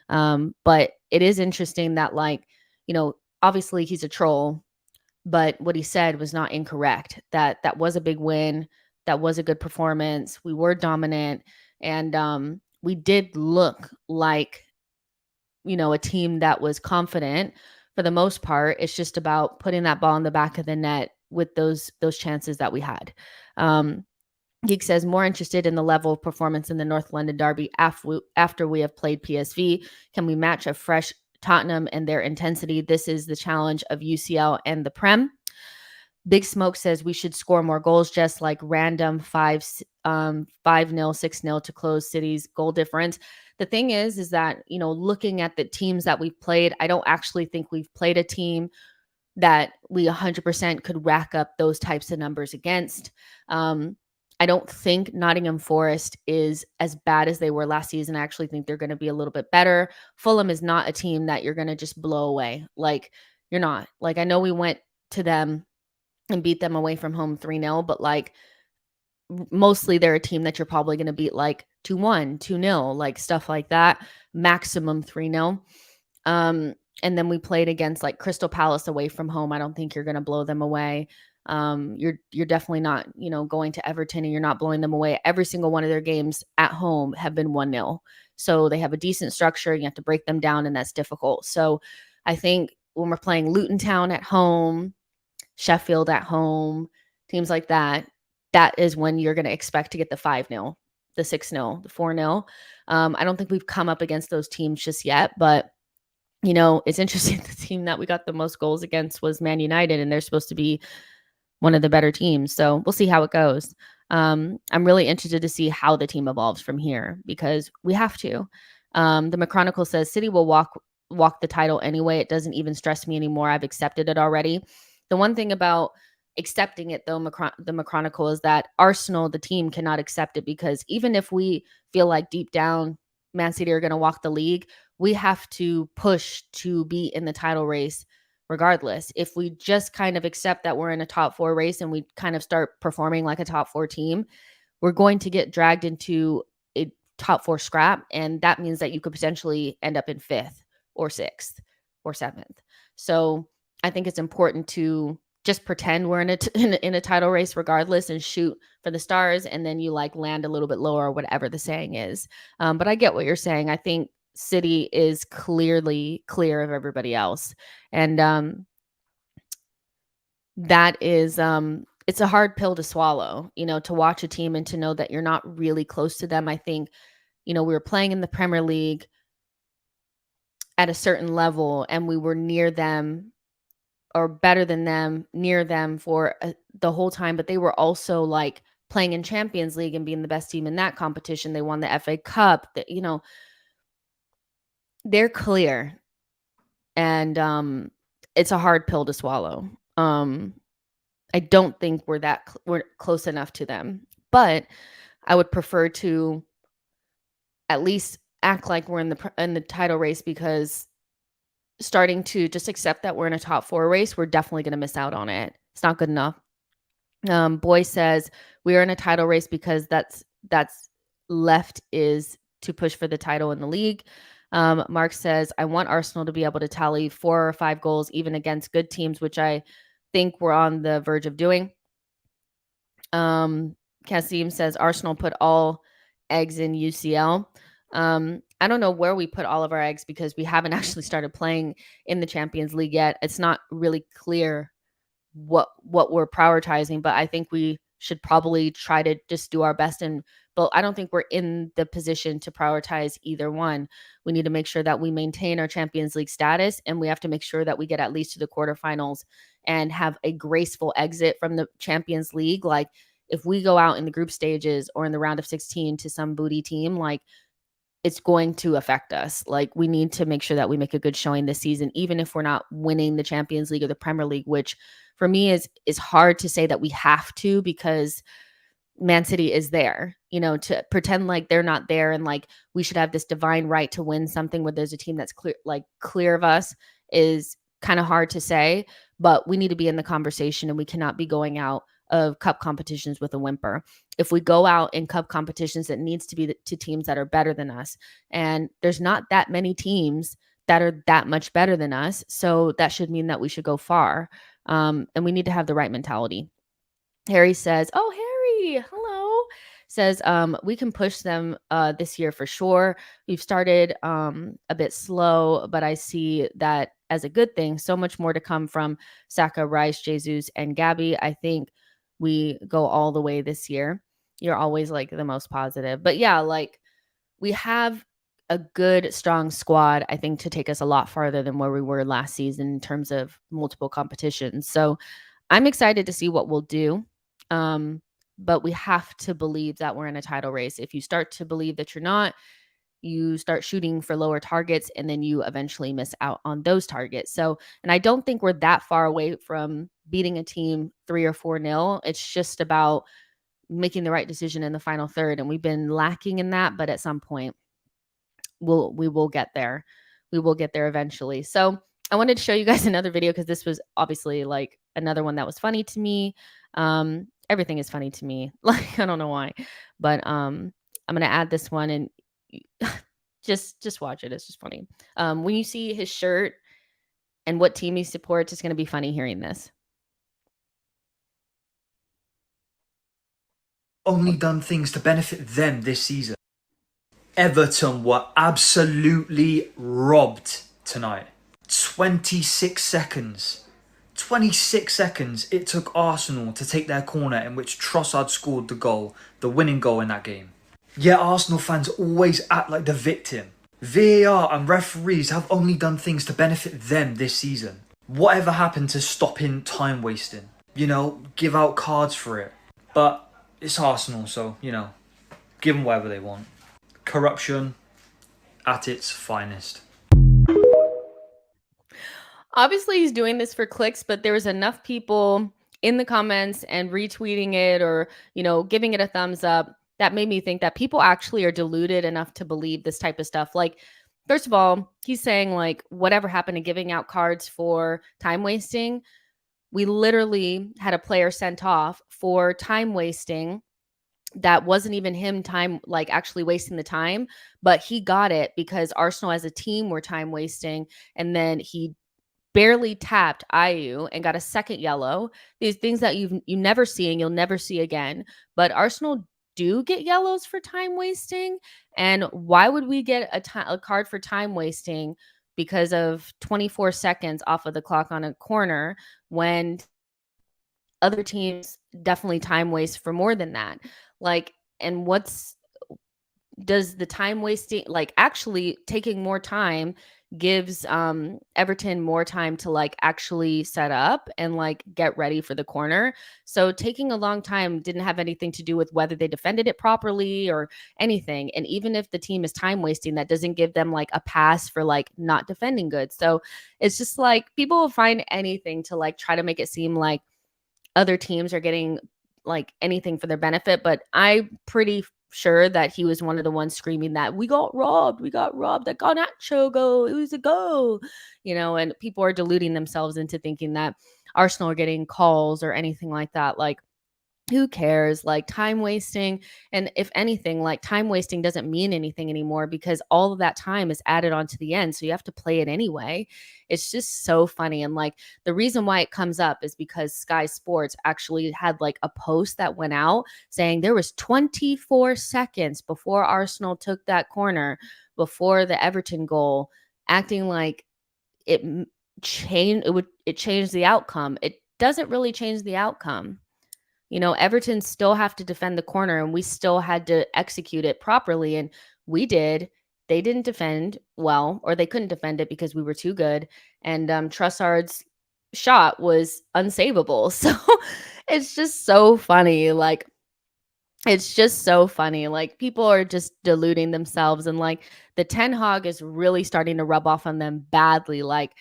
But it is interesting that, like, you know, obviously he's a troll, but what he said was not incorrect. That was a big win. That was a good performance. We were dominant, and we did look like, you know, a team that was confident for the most part. It's just about putting that ball in the back of the net with those chances that we had. Geek says, more interested in the level of performance in the North London derby after we have played PSV. Can we match a fresh Tottenham and their intensity? This is the challenge of UCL and the Prem. Big Smoke says we should score more goals, just like random 5-0, 6-0 to close City's goal difference. The thing is that, you know, looking at the teams that we've played, I don't actually think we've played a team that we 100% could rack up those types of numbers against. I don't think Nottingham Forest is as bad as they were last season. I actually think they're going to be a little bit better. Fulham is not a team that you're going to just blow away. Like, you're not. Like, I know we went to them and beat them away from home 3-0, but like mostly they're a team that you're probably going to beat like 2-1, 2-0, like stuff like that, maximum 3-0. And then we played against like Crystal Palace away from home. I don't think you're going to blow them away. You're definitely not, you know, going to Everton and you're not blowing them away. Every single one of their games at home have been 1-0. So they have a decent structure. You have to break them down, and that's difficult. So I think when we're playing Luton Town at home, Sheffield at home, teams like that, that is when you're going to expect to get the 5-0, the 6-0, the 4-0. I don't think we've come up against those teams just yet, but, you know, it's interesting. The team that we got the most goals against was Man United, and they're supposed to be one of the better teams. So we'll see how it goes. I'm really interested to see how the team evolves from here because we have to. The McChronicle says City will walk the title anyway. It doesn't even stress me anymore. I've accepted it already. The one thing about accepting it, though, the McChronicle, is that Arsenal, the team, cannot accept it because even if we feel like deep down Man City are going to walk the league, we have to push to be in the title race regardless. If we just kind of accept that we're in a top 4 race and we kind of start performing like a top 4 team, we're going to get dragged into a top 4 scrap. And that means that you could potentially end up in 5th or 6th or 7th. So I think it's important to just pretend we're in a title race regardless and shoot for the stars. And then you like land a little bit lower or whatever the saying is. But I get what you're saying. I think City is clearly clear of everybody else. And that is, it's a hard pill to swallow, you know, to watch a team and to know that you're not really close to them. I think, you know, we were playing in the Premier League at a certain level and we were near them or better than them, near them for the whole time. But they were also like playing in Champions League and being the best team in that competition. They won the FA Cup. You know, they're clear. And it's a hard pill to swallow. I don't think we're close enough to them. But I would prefer to at least act like we're in the title race, because starting to just accept that we're in a top 4 race, we're definitely going to miss out on it. It's not good enough. Boy says we are in a title race because that's left is to push for the title in the league. Mark says, I want Arsenal to be able to tally 4 or 5 goals even against good teams, which I think we're on the verge of doing. Kasim says Arsenal put all eggs in UCL. I don't know where we put all of our eggs because we haven't actually started playing in the Champions League yet. It's not really clear what we're prioritizing, but I think we should probably try to just do our best. But I don't think we're in the position to prioritize either one. We need to make sure that we maintain our Champions League status, and we have to make sure that we get at least to the quarterfinals and have a graceful exit from the Champions League. Like, if we go out in the group stages or in the round of 16 to some booty team, like, it's going to affect us. Like, we need to make sure that we make a good showing this season, even if we're not winning the Champions League or the Premier League, which for me is hard to say that we have to, because Man City is there. To pretend like they're not there and like we should have this divine right to win something where there's a team that's clear of us is kind of hard to say. But we need to be in the conversation, and we cannot be going out of cup competitions with a whimper. If we go out in cup competitions, it needs to be to teams that are better than us. And there's not that many teams that are that much better than us. So that should mean that we should go far. And we need to have the right mentality. Harry says, oh, Harry, hello. Says, we can push them this year for sure. We've started a bit slow, but I see that as a good thing. So much more to come from Saka, Rice, Jesus, and Gabby. I think we go all the way this year. You're always like the most positive. But yeah, like, we have a good, strong squad, I think, to take us a lot farther than where we were last season in terms of multiple competitions. So I'm excited to see what we'll do. But we have to believe that we're in a title race. If you start to believe that you're not, you start shooting for lower targets, and then you eventually miss out on those targets. So, and I don't think we're that far away from beating a team 3 or 4-0. It's just about making the right decision in the final third. And we've been lacking in that, but at some point we will get there. We will get there eventually. So I wanted to show you guys another video, because this was obviously like another one that was funny to me. Everything is funny to me. Like, I don't know why, but I'm going to add this one, and just watch it. It's just funny. When you see his shirt and what team he supports, it's going to be funny hearing this. Only done things to benefit them this season. Everton were absolutely robbed tonight. 26 seconds. 26 seconds it took Arsenal to take their corner, in which Trossard scored the winning goal in that game. Yet Arsenal fans always act like the victim. VAR and referees have only done things to benefit them this season. Whatever happened to stopping time wasting? Give out cards for it. But it's Arsenal, so, give them whatever they want. Corruption at its finest. Obviously, he's doing this for clicks, but there was enough people in the comments and retweeting it, or, giving it a thumbs up, that made me think that people actually are deluded enough to believe this type of stuff. Like, first of all, he's saying, like, whatever happened to giving out cards for time wasting? We literally had a player sent off for time wasting that wasn't even him actually wasting the time, but he got it because Arsenal as a team were time wasting, and then he barely tapped Ayew and got a second yellow. These things that you never see and you'll never see again. But Arsenal do get yellows for time wasting, and why would we get a card for time wasting because of 24 seconds off of the clock on a corner, when other teams definitely time waste for more than that? Like, and does the time wasting, like, actually taking more time gives Everton more time to like actually set up and like get ready for the corner. So taking a long time didn't have anything to do with whether they defended it properly or anything. And even if the team is time wasting, that doesn't give them like a pass for like not defending good. So it's just like people will find anything to like try to make it seem like other teams are getting like anything for their benefit. But I'm pretty sure that he was one of the ones screaming that we got robbed, that Garnacho goal, it was a goal, and people are deluding themselves into thinking that Arsenal are getting calls or anything like that. Like, who cares? Like, time wasting, and if anything, like, time wasting doesn't mean anything anymore because all of that time is added on to the end, so you have to play it anyway. It's just so funny. And like, the reason why it comes up is because Sky Sports actually had like a post that went out saying there was 24 seconds before Arsenal took that corner, before the Everton goal, acting like it changed the outcome. It doesn't really change the outcome. Everton still have to defend the corner, and we still had to execute it properly, and we did. They didn't defend well, or they couldn't defend it because we were too good, and Trossard's shot was unsavable. So it's just so funny. Like, it's just so funny. Like, people are just deluding themselves, and like the Ten Hag is really starting to rub off on them badly. Like,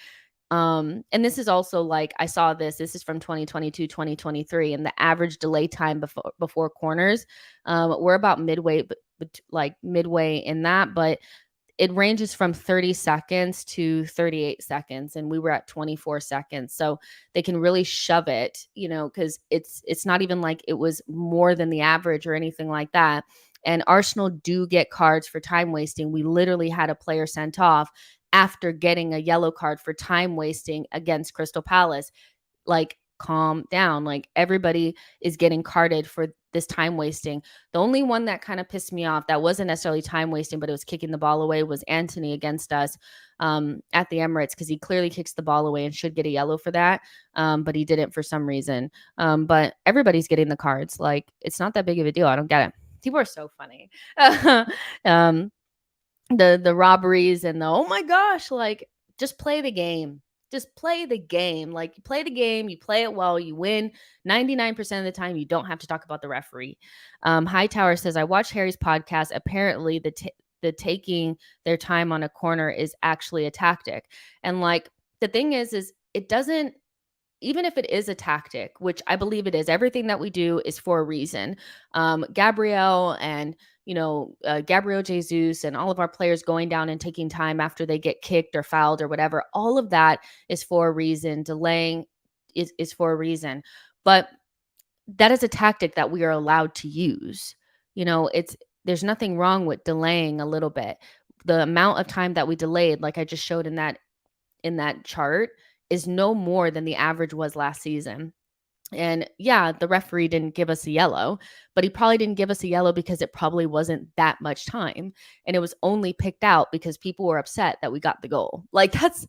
and this is also like, I saw this is from 2022, 2023, and the average delay time before corners, we're about midway, but like midway in that, but it ranges from 30 seconds to 38 seconds, and we were at 24 seconds. So they can really shove it, because it's not even like it was more than the average or anything like that. And Arsenal do get cards for time wasting. We literally had a player sent off after getting a yellow card for time wasting against Crystal Palace. Like, calm down. Like, everybody is getting carded for this time wasting. The only one that kind of pissed me off that wasn't necessarily time wasting, but it was kicking the ball away, was Anthony against us at the Emirates, because he clearly kicks the ball away and should get a yellow for that, but he didn't for some reason. But everybody's getting the cards. Like, it's not that big of a deal. I don't get it. People are so funny. The robberies and the, oh my gosh, like, just play the game. Just play the game. Like, you play the game, you play it well, you win 99% of the time. You don't have to talk about the referee. Hightower says, I watched Harry's podcast. Apparently the taking their time on a corner is actually a tactic. And like, the thing is it doesn't, even if it is a tactic, which I believe it is, everything that we do is for a reason. Gabriel and Gabriel Jesus and all of our players going down and taking time after they get kicked or fouled or whatever, all of that is for a reason. Delaying is for a reason. But that is a tactic that we are allowed to use. There's nothing wrong with delaying a little bit. The amount of time that we delayed, like I just showed in that chart, is no more than the average was last season. And yeah, the referee didn't give us a yellow, but he probably didn't give us a yellow because it probably wasn't that much time. And it was only picked out because people were upset that we got the goal. Like, that's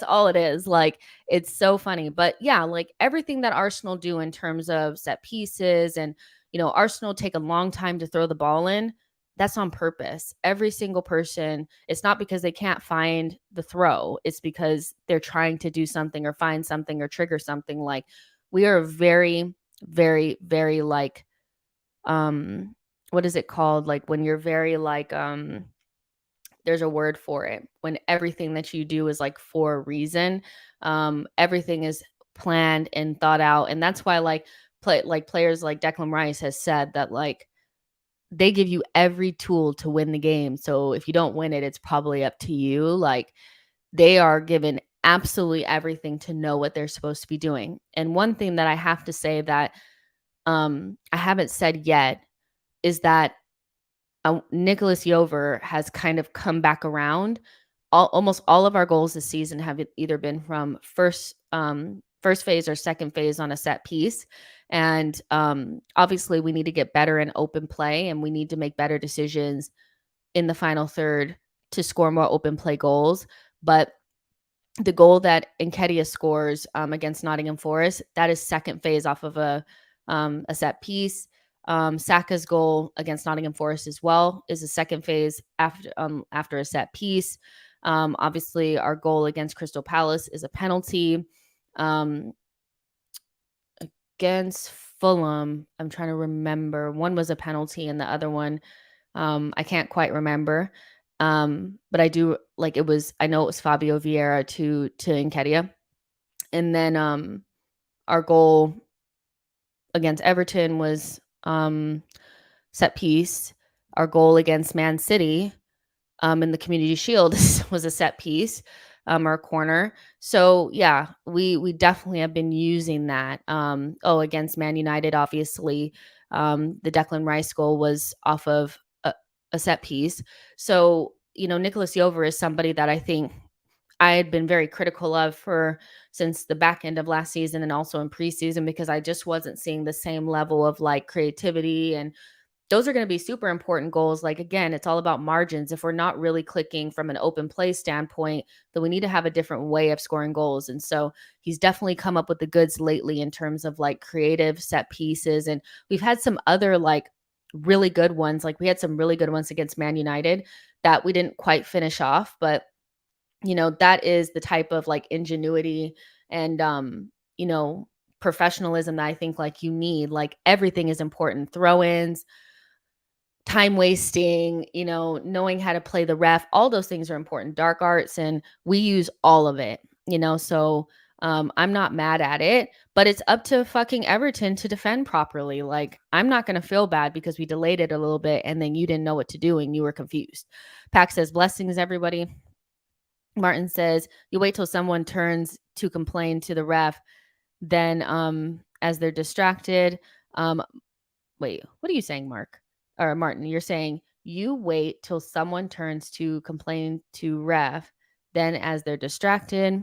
all it is. Like, it's so funny. But yeah, like, everything that Arsenal do in terms of set pieces, and, Arsenal take a long time to throw the ball in. That's on purpose. Every single person, it's not because they can't find the throw. It's because they're trying to do something or find something or trigger something. Like, we are very, very, very like, what is it called? Like, when you're very like, there's a word for it. When everything that you do is like for a reason, everything is planned and thought out. And that's why players like Declan Rice has said that, like, they give you every tool to win the game. So if you don't win it, it's probably up to you. Like, they are given absolutely everything to know what they're supposed to be doing. And one thing that I have to say that I haven't said yet is that Nicholas Jover has kind of come back around. Almost all of our goals this season have either been from first phase or second phase on a set piece. And obviously we need to get better in open play, and we need to make better decisions in the final third to score more open play goals. But the goal that Nketiah scores against Nottingham Forest, that is second phase off of a set piece. Saka's goal against Nottingham Forest as well is a second phase after a set piece. Obviously, our goal against Crystal Palace is a penalty. Against Fulham, I'm trying to remember. One was a penalty, and the other one, I can't quite remember. But I do, like, I know it was Fabio Vieira to Nketiah. And then our goal against Everton was set piece. Our goal against Man City in the Community Shield was a set piece, our corner. So yeah, we definitely have been using that. Against Man United, obviously, the Declan Rice goal was off of a set piece. So, Nicholas Jover is somebody that I think I had been very critical of since the back end of last season, and also in preseason, because I just wasn't seeing the same level of like creativity and those are going to be super important goals. Like, again, it's all about margins. If we're not really clicking from an open play standpoint, then we need to have a different way of scoring goals. And so he's definitely come up with the goods lately in terms of like creative set pieces. And we've had some other like really good ones. Like we had some really good ones against Man United that we didn't quite finish off, but that is the type of like ingenuity and professionalism that I think like you need. Like everything is important. Throw-ins, time wasting, knowing how to play the ref, all those things are important. Dark arts, and we use all of it, so I'm not mad at it, but it's up to fucking Everton to defend properly. Like, I'm not going to feel bad because we delayed it a little bit and then you didn't know what to do and you were confused. Pack says, blessings, everybody. Martin says, you wait till someone turns to complain to the ref, then as they're distracted. Wait, what are you saying, Mark? Or Martin, you're saying you wait till someone turns to complain to ref, then as they're distracted.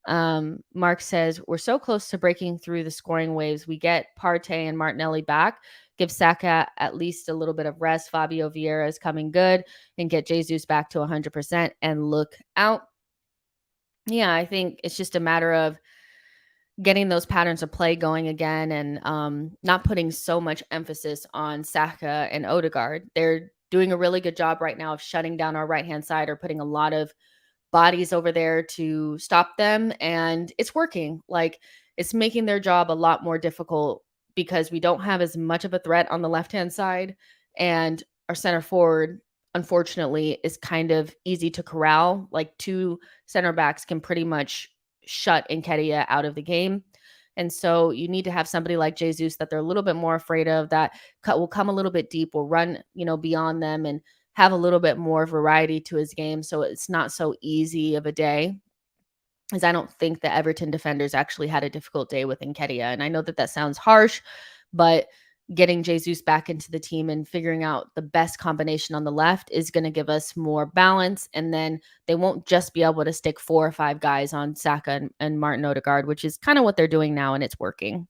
Mark says, we're so close to breaking through the scoring waves. We get Partey and Martinelli back, give Saka at least a little bit of rest. Fabio Vieira is coming good, and get Jesus back to 100% and look out. Yeah, I think it's just a matter of getting those patterns of play going again, and not putting so much emphasis on Saka and Odegaard. They're doing a really good job right now of shutting down our right-hand side, or putting a lot of bodies over there to stop them, and it's working. Like, it's making their job a lot more difficult because we don't have as much of a threat on the left-hand side, and our center forward, unfortunately, is kind of easy to corral. Like, two center backs can pretty much shut Nketiah out of the game. And so you need to have somebody like Jesus that they're a little bit more afraid of, that will come a little bit deep, will run, beyond them, and have a little bit more variety to his game. So it's not so easy of a day, as I don't think the Everton defenders actually had a difficult day with Nketiah. And I know that sounds harsh, but getting Jesus back into the team and figuring out the best combination on the left is going to give us more balance. And then they won't just be able to stick 4 or 5 guys on Saka and Martin Odegaard, which is kind of what they're doing now, and it's working.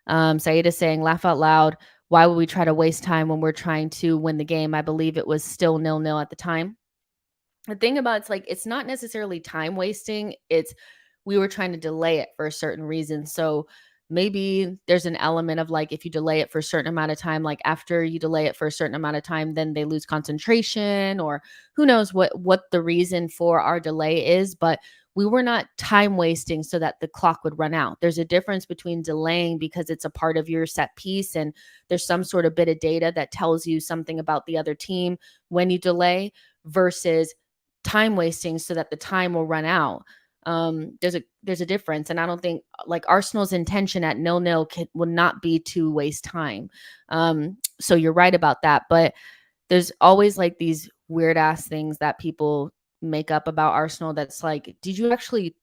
Saeed is saying, laugh out loud. Why would we try to waste time when we're trying to win the game? I believe it was still 0-0 at the time. The thing about it's like, it's not necessarily time wasting. It's we were trying to delay it for a certain reason. So maybe there's an element of like, if you delay it for a certain amount of time, like after you delay it for a certain amount of time, then they lose concentration, or who knows what the reason for our delay is. But we were not time wasting so that the clock would run out. There's a difference between delaying because it's a part of your set piece and there's some sort of bit of data that tells you something about the other team when you delay, versus time wasting so that the time will run out. There's a difference, and I don't think like Arsenal's intention at 0-0 would not be to waste time. So you're right about that, but there's always like these weird ass things that people make up about Arsenal. That's like, did you actually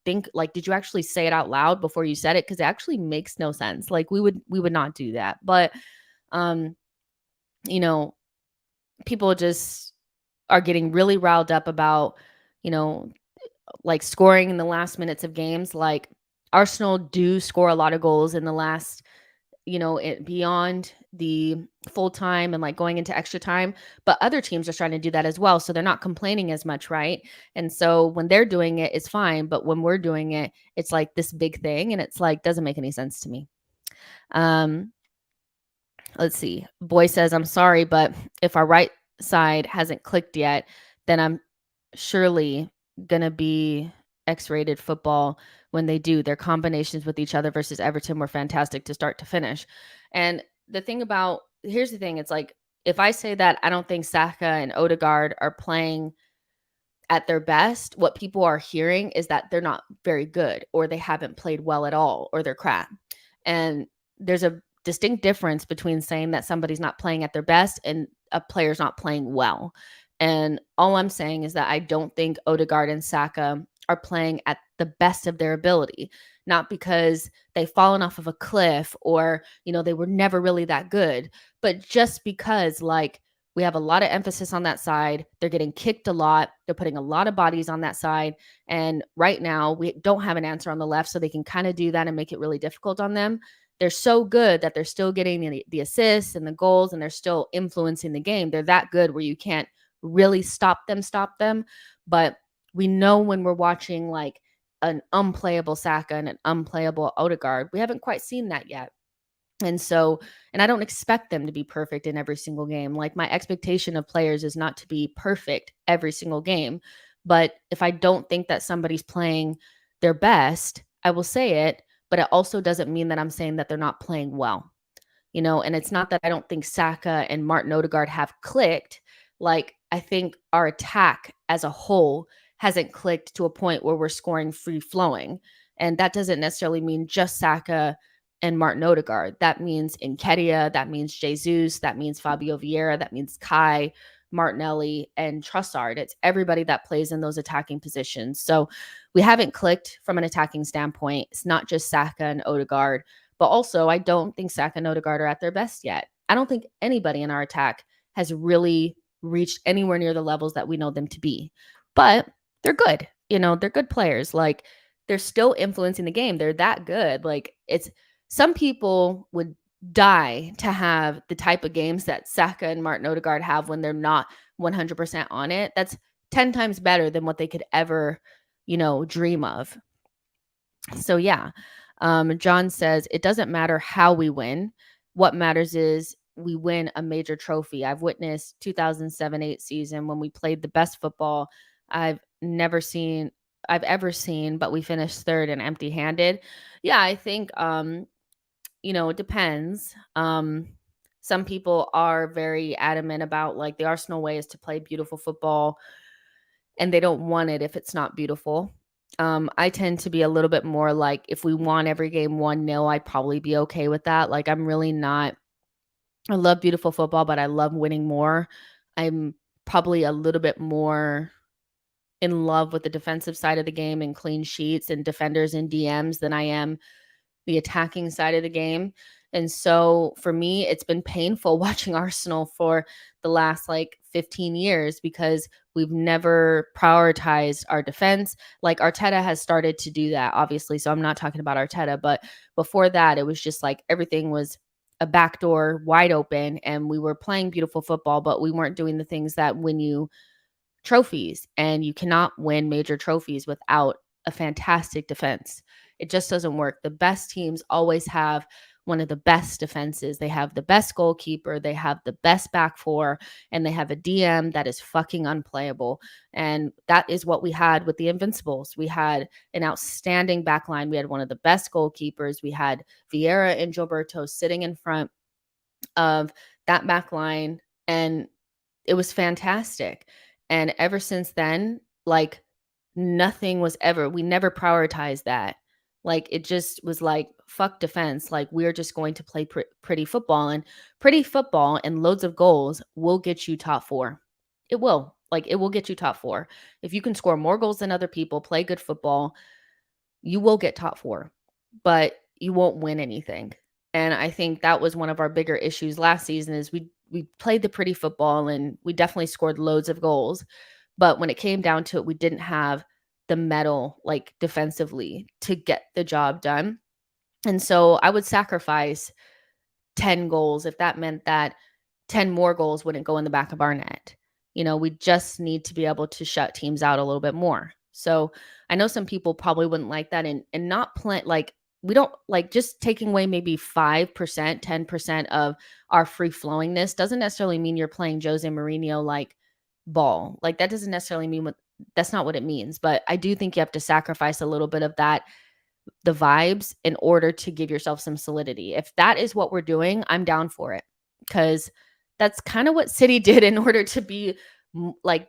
say it out loud before you said it? Because it actually makes no sense. Like we would not do that, but people just are getting really riled up about like scoring in the last minutes of games. Like Arsenal do score a lot of goals in the last, beyond the full time and like going into extra time, but other teams are trying to do that as well. So they're not complaining as much. Right. And so when they're doing it, it's fine. But when we're doing it, it's like this big thing. And it's like, doesn't make any sense to me. Let's see. Boy says, I'm sorry, but if our right side hasn't clicked yet, then I'm surely gonna be X-rated football when they do. Their combinations with each other versus Everton were fantastic to start to finish. And here's the thing, it's like, if I say that I don't think Saka and Odegaard are playing at their best, what people are hearing is that they're not very good, or they haven't played well at all, or they're crap. And there's a distinct difference between saying that somebody's not playing at their best and a player's not playing well. And all I'm saying is that I don't think Odegaard and Saka are playing at the best of their ability, not because they've fallen off of a cliff or, they were never really that good, but just because like we have a lot of emphasis on that side. They're getting kicked a lot. They're putting a lot of bodies on that side. And right now we don't have an answer on the left, so they can kind of do that and make it really difficult on them. they're so good that they're still getting the assists and the goals, and they're still influencing the game. They're that good where you can't really stop them. But we know when we're watching like an unplayable Saka and an unplayable Odegaard, we haven't quite seen that yet. And I don't expect them to be perfect in every single game. Like, my expectation of players is not to be perfect every single game. But if I don't think that somebody's playing their best, I will say it, but it also doesn't mean that I'm saying that they're not playing well. And it's not that I don't think Saka and Martin Odegaard have clicked. Like, I think our attack as a whole hasn't clicked to a point where we're scoring free flowing. And that doesn't necessarily mean just Saka and Martin Odegaard. That means Nketiah, that means Jesus, that means Fabio Vieira, that means Kai, Martinelli, and Trossard. It's everybody that plays in those attacking positions. So we haven't clicked from an attacking standpoint. It's not just Saka and Odegaard, but also I don't think Saka and Odegaard are at their best yet. I don't think anybody in our attack has really reached anywhere near the levels that we know them to be. But they're good. They're good players. Like, they're still influencing the game. They're that good. Like, some people would die to have the type of games that Saka and Martin Odegaard have when they're not 100% on it. That's 10 times better than what they could ever, dream of. So yeah. John says, it doesn't matter how we win. What matters is we win a major trophy. I've witnessed 2007-8 season when we played the best football I've ever seen, but we finished third and empty-handed. Yeah, I think it depends. Some people are very adamant about, like, the Arsenal way is to play beautiful football, and they don't want it if it's not beautiful. I tend to be a little bit more like, if we won every game 1-0, I'd probably be okay with that. Like, I'm really not, I love beautiful football, but I love winning more. I'm probably a little bit more in love with the defensive side of the game and clean sheets and defenders and DMs than I am the attacking side of the game. And so for me, it's been painful watching Arsenal for the last 15 years because we've never prioritized our defense. Like, Arteta has started to do that, obviously. So I'm not talking about Arteta, but before that, it was just like everything was a backdoor wide open and we were playing beautiful football, but we weren't doing the things that win you trophies. And you cannot win major trophies without a fantastic defense. It just doesn't work. The best teams always have one of the best defenses. They have the best goalkeeper, they have the best back four, and they have a DM that is fucking unplayable. And that is what we had with the Invincibles. We had an outstanding back line. We had one of the best goalkeepers. We had Vieira and Gilberto sitting in front of that back line, and it was fantastic. And ever since then, nothing was ever, we never prioritized that. It just was like, fuck defense. We're just going to play pretty football, and pretty football and loads of goals will get you top four. It will. It will get you top four. If you can score more goals than other people, play good football, you will get top four, but you won't win anything. And I think that was one of our bigger issues last season is we played the pretty football and we definitely scored loads of goals. But when it came down to it, we didn't have the metal defensively to get the job done. And so I would sacrifice 10 goals if that meant that 10 more goals wouldn't go in the back of our net. We just need to be able to shut teams out a little bit more. So I know some people probably wouldn't like that and not play, we don't just taking away maybe 5%, 10% of our free flowingness doesn't necessarily mean you're playing Jose Mourinho ball. That doesn't necessarily mean that's not what it means. But I do think you have to sacrifice a little bit of that, the vibes, in order to give yourself some solidity. If that is what we're doing, I'm down for it, because that's kind of what City did in order to be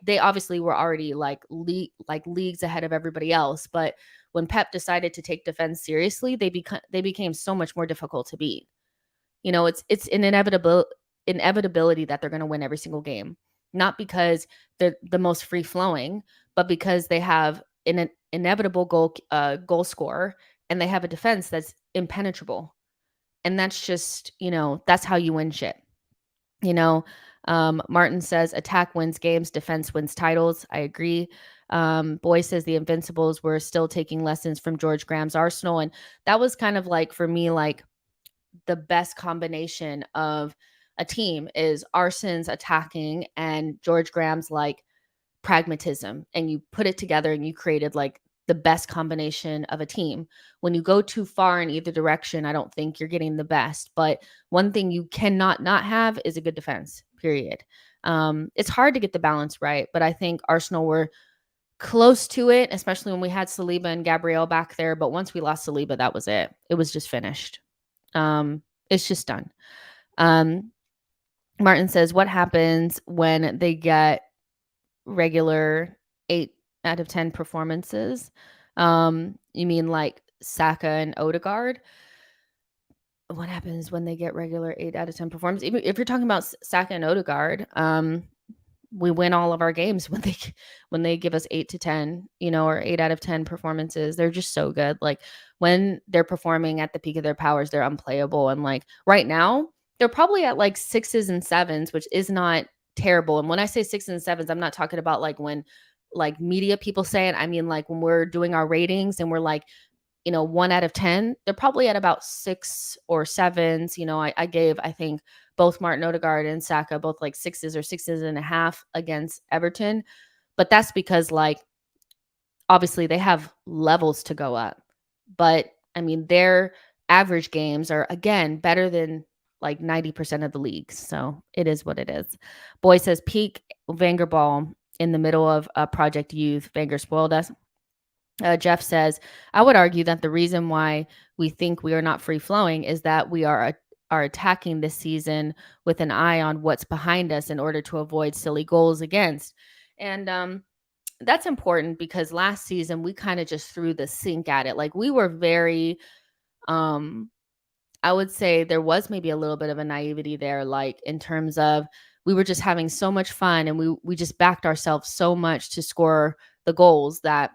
they obviously were already leagues ahead of everybody else. But when Pep decided to take defense seriously, they became so much more difficult to beat. It's an inevitability that they're going to win every single game. Not because they're the most free flowing, but because they have an inevitable goal scorer and they have a defense that's impenetrable. And that's just, that's how you win shit. Martin says attack wins games, defense wins titles. I agree. Boy says the Invincibles were still taking lessons from George Graham's Arsenal. And that was kind of for me, the best combination of a team is Arsène's attacking and George Graham's like pragmatism, and you put it together and you created like the best combination of a team. When you go too far in either direction, I don't think you're getting the best. But one thing you cannot not have is a good defense, period. It's hard to get the balance right, but I think Arsenal were close to it, especially when we had Saliba and Gabriel back there. But once we lost Saliba, that was it. It was just finished. It's just done. Martin says, what happens when they get regular 8 out of 10 performances? You mean like Saka and Odegaard? What happens when they get regular 8 out of 10 performances? Even if you're talking about Saka and Odegaard, we win all of our games when they give us 8 to 10, or 8 out of 10 performances. They're just so good. Like when they're performing at the peak of their powers, they're unplayable. And like right now, they're probably at like 6s and 7s, which is not terrible. And when I say 6s and 7s, I'm not talking about like when like media people say it. I mean like when we're doing our ratings and we're like, 1 out of 10, they're probably at about 6 or 7s. I gave, I think, both Martin Odegaard and Saka both like 6s or 6.5 against Everton. But that's because like, obviously they have levels to go up. But I mean, their average games are, again, better than like 90% of the leagues. So it is what it is. Boy says, peak Wenger ball in the middle of Project Youth. Wenger spoiled us. Jeff says, I would argue that the reason why we think we are not free-flowing is that we are attacking this season with an eye on what's behind us in order to avoid silly goals against. And that's important because last season we kind of just threw the sink at it. Like we were very, I would say there was maybe a little bit of a naivety there, like in terms of we were just having so much fun and we just backed ourselves so much to score the goals that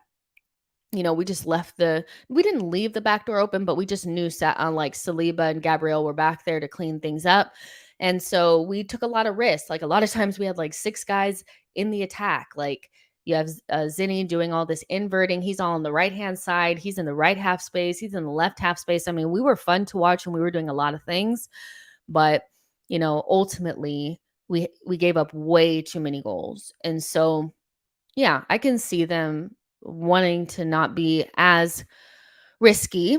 we just we didn't leave the back door open, but we just knew like Saliba and Gabriel were back there to clean things up. And so we took a lot of risks. Like a lot of times we had like 6 guys in the attack. Like you have Zinni doing all this inverting. He's all on the right-hand side. He's in the right half space. He's in the left half space. I mean, we were fun to watch and we were doing a lot of things, but ultimately we gave up way too many goals. And so, yeah, I can see them wanting to not be as risky,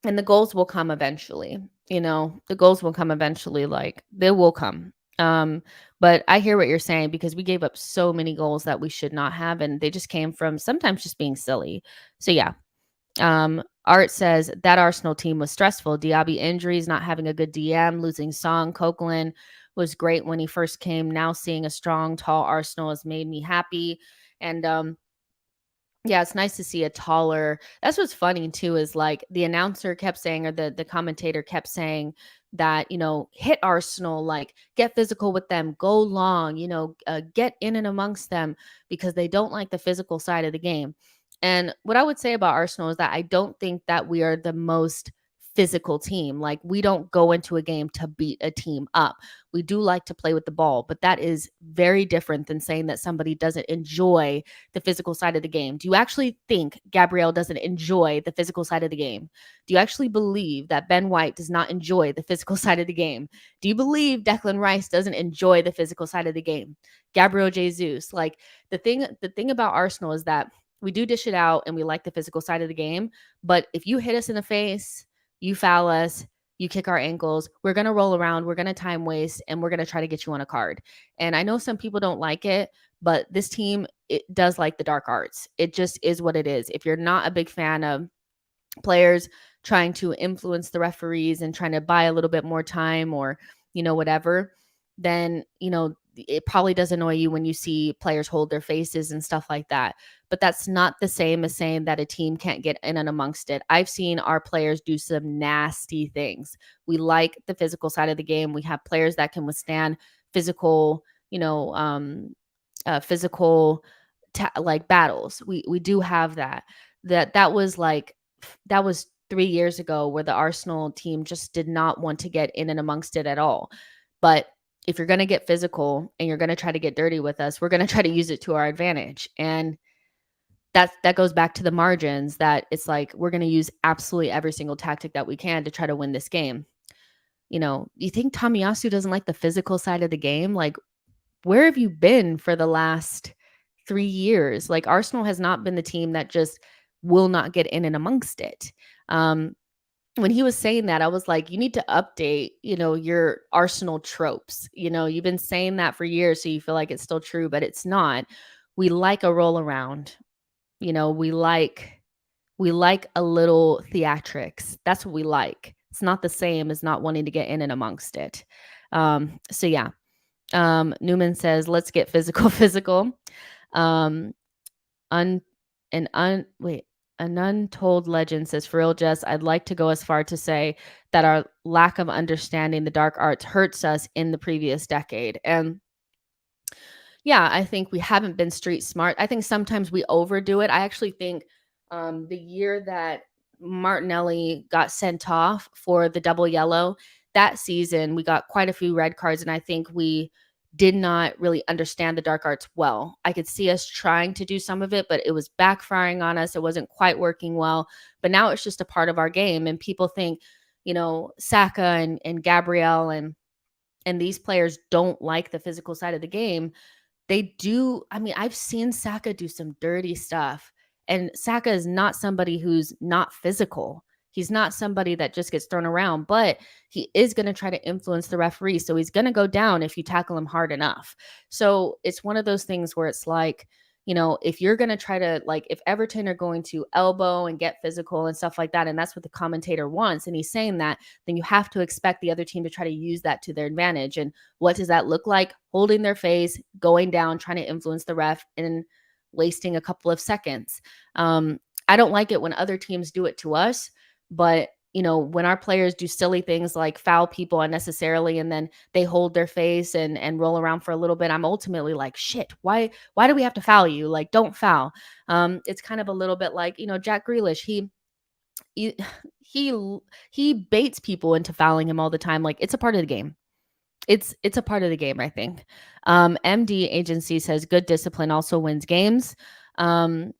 and the goals will come eventually. The goals will come eventually. Like they will come. But I hear what you're saying because we gave up so many goals that we should not have, and they just came from sometimes just being silly. So yeah. Art says that Arsenal team was stressful. Diaby injuries, not having a good DM, losing Song. Coquelin was great when he first came. Now seeing a strong, tall Arsenal has made me happy. And yeah, it's nice to see a taller. That's what's funny too, is like the announcer kept saying, or the commentator kept saying that, hit Arsenal, like get physical with them, go long, get in and amongst them because they don't like the physical side of the game. And what I would say about Arsenal is that I don't think that we are the most physical team. Like we don't go into a game to beat a team up. We do like to play with the ball, but that is very different than saying that somebody doesn't enjoy the physical side of the game. Do you actually think Gabriel doesn't enjoy the physical side of the game? Do you actually believe that Ben White does not enjoy the physical side of the game? Do you believe Declan Rice doesn't enjoy the physical side of the game? Gabriel Jesus, like the thing about Arsenal is that we do dish it out and we like the physical side of the game, but if you hit us in the face, you foul us, you kick our ankles, we're going to roll around, we're going to time waste, and we're going to try to get you on a card. And I know some people don't like it, but this team, it does like the dark arts. It just is what it is. If you're not a big fan of players trying to influence the referees and trying to buy a little bit more time or, whatever, then, it probably does annoy you when you see players hold their faces and stuff like that. But that's not the same as saying that a team can't get in and amongst it. I've seen our players do some nasty things. We like the physical side of the game. We have players that can withstand physical, like battles. We do have that. That was 3 years ago where the Arsenal team just did not want to get in and amongst it at all. But if you're going to get physical and you're going to try to get dirty with us, we're going to try to use it to our advantage. And that goes back to the margins, that it's like we're going to use absolutely every single tactic that we can to try to win this game. You think Tomiyasu doesn't like the physical side of the game? Like, where have you been for the last 3 years? Like, Arsenal has not been the team that just will not get in and amongst it. When he was saying that, I was like, you need to update, your Arsenal tropes. You've been saying that for years, so you feel like it's still true, but it's not. We like a roll around. We like a little theatrics. That's what we like. It's not the same as not wanting to get in and amongst it. So yeah. Newman says, let's get physical, physical. An untold legend says, for real, Jess, I'd like to go as far to say that our lack of understanding the dark arts hurts us in the previous decade. And yeah, I think we haven't been street smart. I think sometimes we overdo it. I actually think the year that Martinelli got sent off for the double yellow, that season we got quite a few red cards, and I think we did not really understand the dark arts well. I could see us trying to do some of it, but it was backfiring on us. It wasn't quite working well. But now it's just a part of our game, and people think, Saka and Gabriel and these players don't like the physical side of the game. They do. I mean, I've seen Saka do some dirty stuff, and Saka is not somebody who's not physical. He's not somebody that just gets thrown around, but he is going to try to influence the referee. So he's going to go down if you tackle him hard enough. So it's one of those things where it's like, if you're going to try to, like, if Everton are going to elbow and get physical and stuff like that, and that's what the commentator wants, and he's saying that, then you have to expect the other team to try to use that to their advantage. And what does that look like? Holding their face, going down, trying to influence the ref, and wasting a couple of seconds. I don't like it when other teams do it to us, but when our players do silly things like foul people unnecessarily and then they hold their face and roll around for a little bit, I'm ultimately like, shit, why do we have to foul you? Like, don't foul. It's kind of a little bit like, Jack Grealish, he baits people into fouling him all the time. Like, it's a part of the game. It's a part of the game, I think. MD Agency says good discipline also wins games. Martin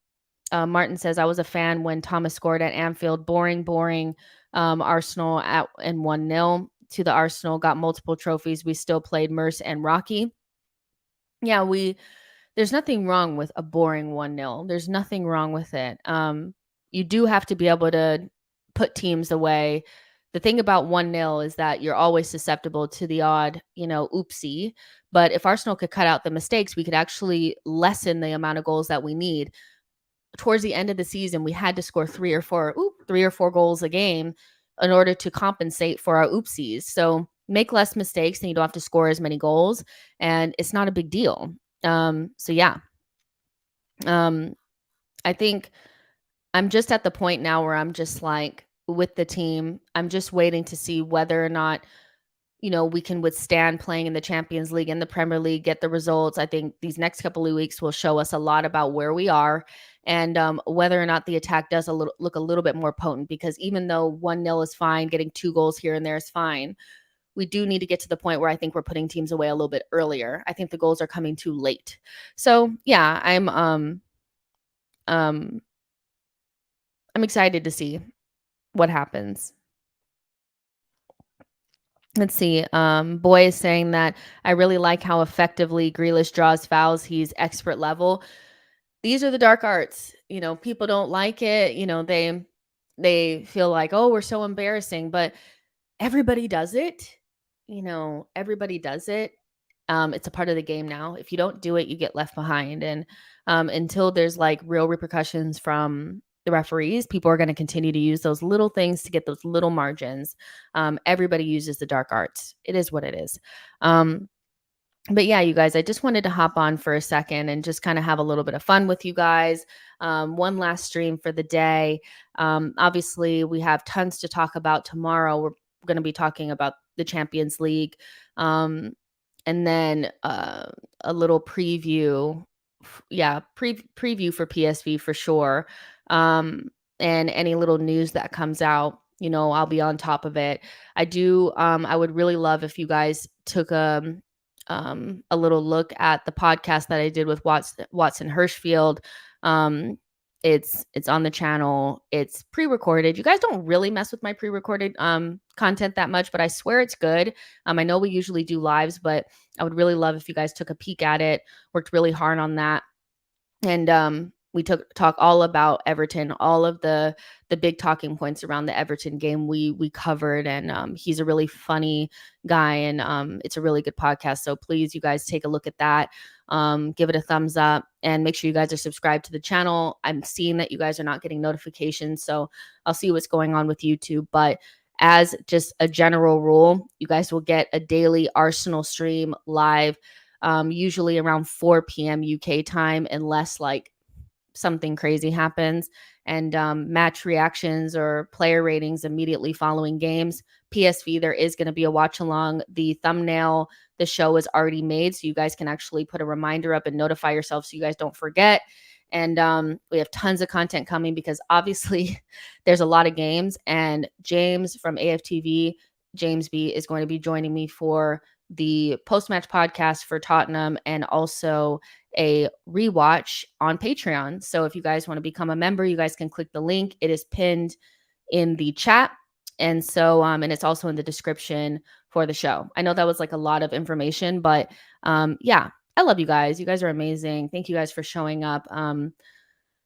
says, I was a fan when Thomas scored at Anfield. Boring. Arsenal and 1-0 to the Arsenal, got multiple trophies. We still played Merce and Rocky. Yeah, there's nothing wrong with a boring 1-0. There's nothing wrong with it. You do have to be able to put teams away. The thing about 1-0 is that you're always susceptible to the odd, oopsie. But if Arsenal could cut out the mistakes, we could actually lessen the amount of goals that we need. Towards the end of the season, we had to score 3 or 4 goals a game in order to compensate for our oopsies. So make less mistakes and you don't have to score as many goals, and it's not a big deal. So yeah. I think I'm just at the point now where I'm just like, with the team, I'm just waiting to see whether or not we can withstand playing in the Champions League and the Premier League, get the results. I think these next couple of weeks will show us a lot about where we are and whether or not the attack does look a little bit more potent, because even though 1-0 is fine, getting 2 goals here and there is fine, we do need to get to the point where I think we're putting teams away a little bit earlier. I think the goals are coming too late. So yeah, I'm excited to see what happens. Let's see. Boy is saying that I really like how effectively Grealish draws fouls. He's expert level. These are the dark arts. People don't like it. They feel like, oh, we're so embarrassing, but everybody does it. Everybody does it. It's a part of the game now. If you don't do it, you get left behind. And until there's like real repercussions from the referees, people are going to continue to use those little things to get those little margins. Everybody uses the dark arts. It is what it is. But yeah, you guys, I just wanted to hop on for a second and just kind of have a little bit of fun with you guys. One last stream for the day. Obviously, we have tons to talk about tomorrow. We're going to be talking about the Champions League. And then a little preview. Preview for PSV for sure. And any little news that comes out, I'll be on top of it. I would really love if you guys took a little look at the podcast that I did with Watson Hirschfield. It's on the channel. It's pre-recorded. You guys don't really mess with my pre-recorded content that much, but I swear it's good. I know we usually do lives, but I would really love if you guys took a peek at it. Worked really hard on that. And we talk all about Everton, all of the big talking points around the Everton game we covered, and he's a really funny guy, and it's a really good podcast. So please, you guys, take a look at that. Give it a thumbs up, and make sure you guys are subscribed to the channel. I'm seeing that you guys are not getting notifications, so I'll see what's going on with YouTube. But as just a general rule, you guys will get a daily Arsenal stream live, usually around 4 p.m. UK time, unless like something crazy happens, and match reactions or player ratings immediately following games. PSV, there is going to be a watch along. The thumbnail, the show is already made, so you guys can actually put a reminder up and notify yourself so you guys don't forget. And we have tons of content coming because obviously there's a lot of games, and James from AFTV, James B, is going to be joining me for the post-match podcast for Tottenham, and also a rewatch on Patreon. So if you guys want to become a member, you guys can click the link. It is pinned in the chat. And so, and it's also in the description for the show. I know that was like a lot of information, but yeah, I love you guys. You guys are amazing. Thank you guys for showing up. I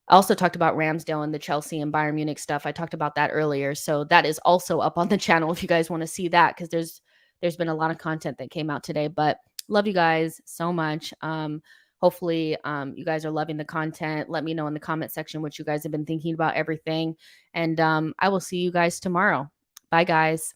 also talked about Ramsdale and the Chelsea and Bayern Munich stuff. I talked about that earlier. So that is also up on the channel if you guys want to see that, because there's been a lot of content that came out today. But love you guys so much. Hopefully you guys are loving the content. Let me know in the comment section what you guys have been thinking about everything. And I will see you guys tomorrow. Bye, guys.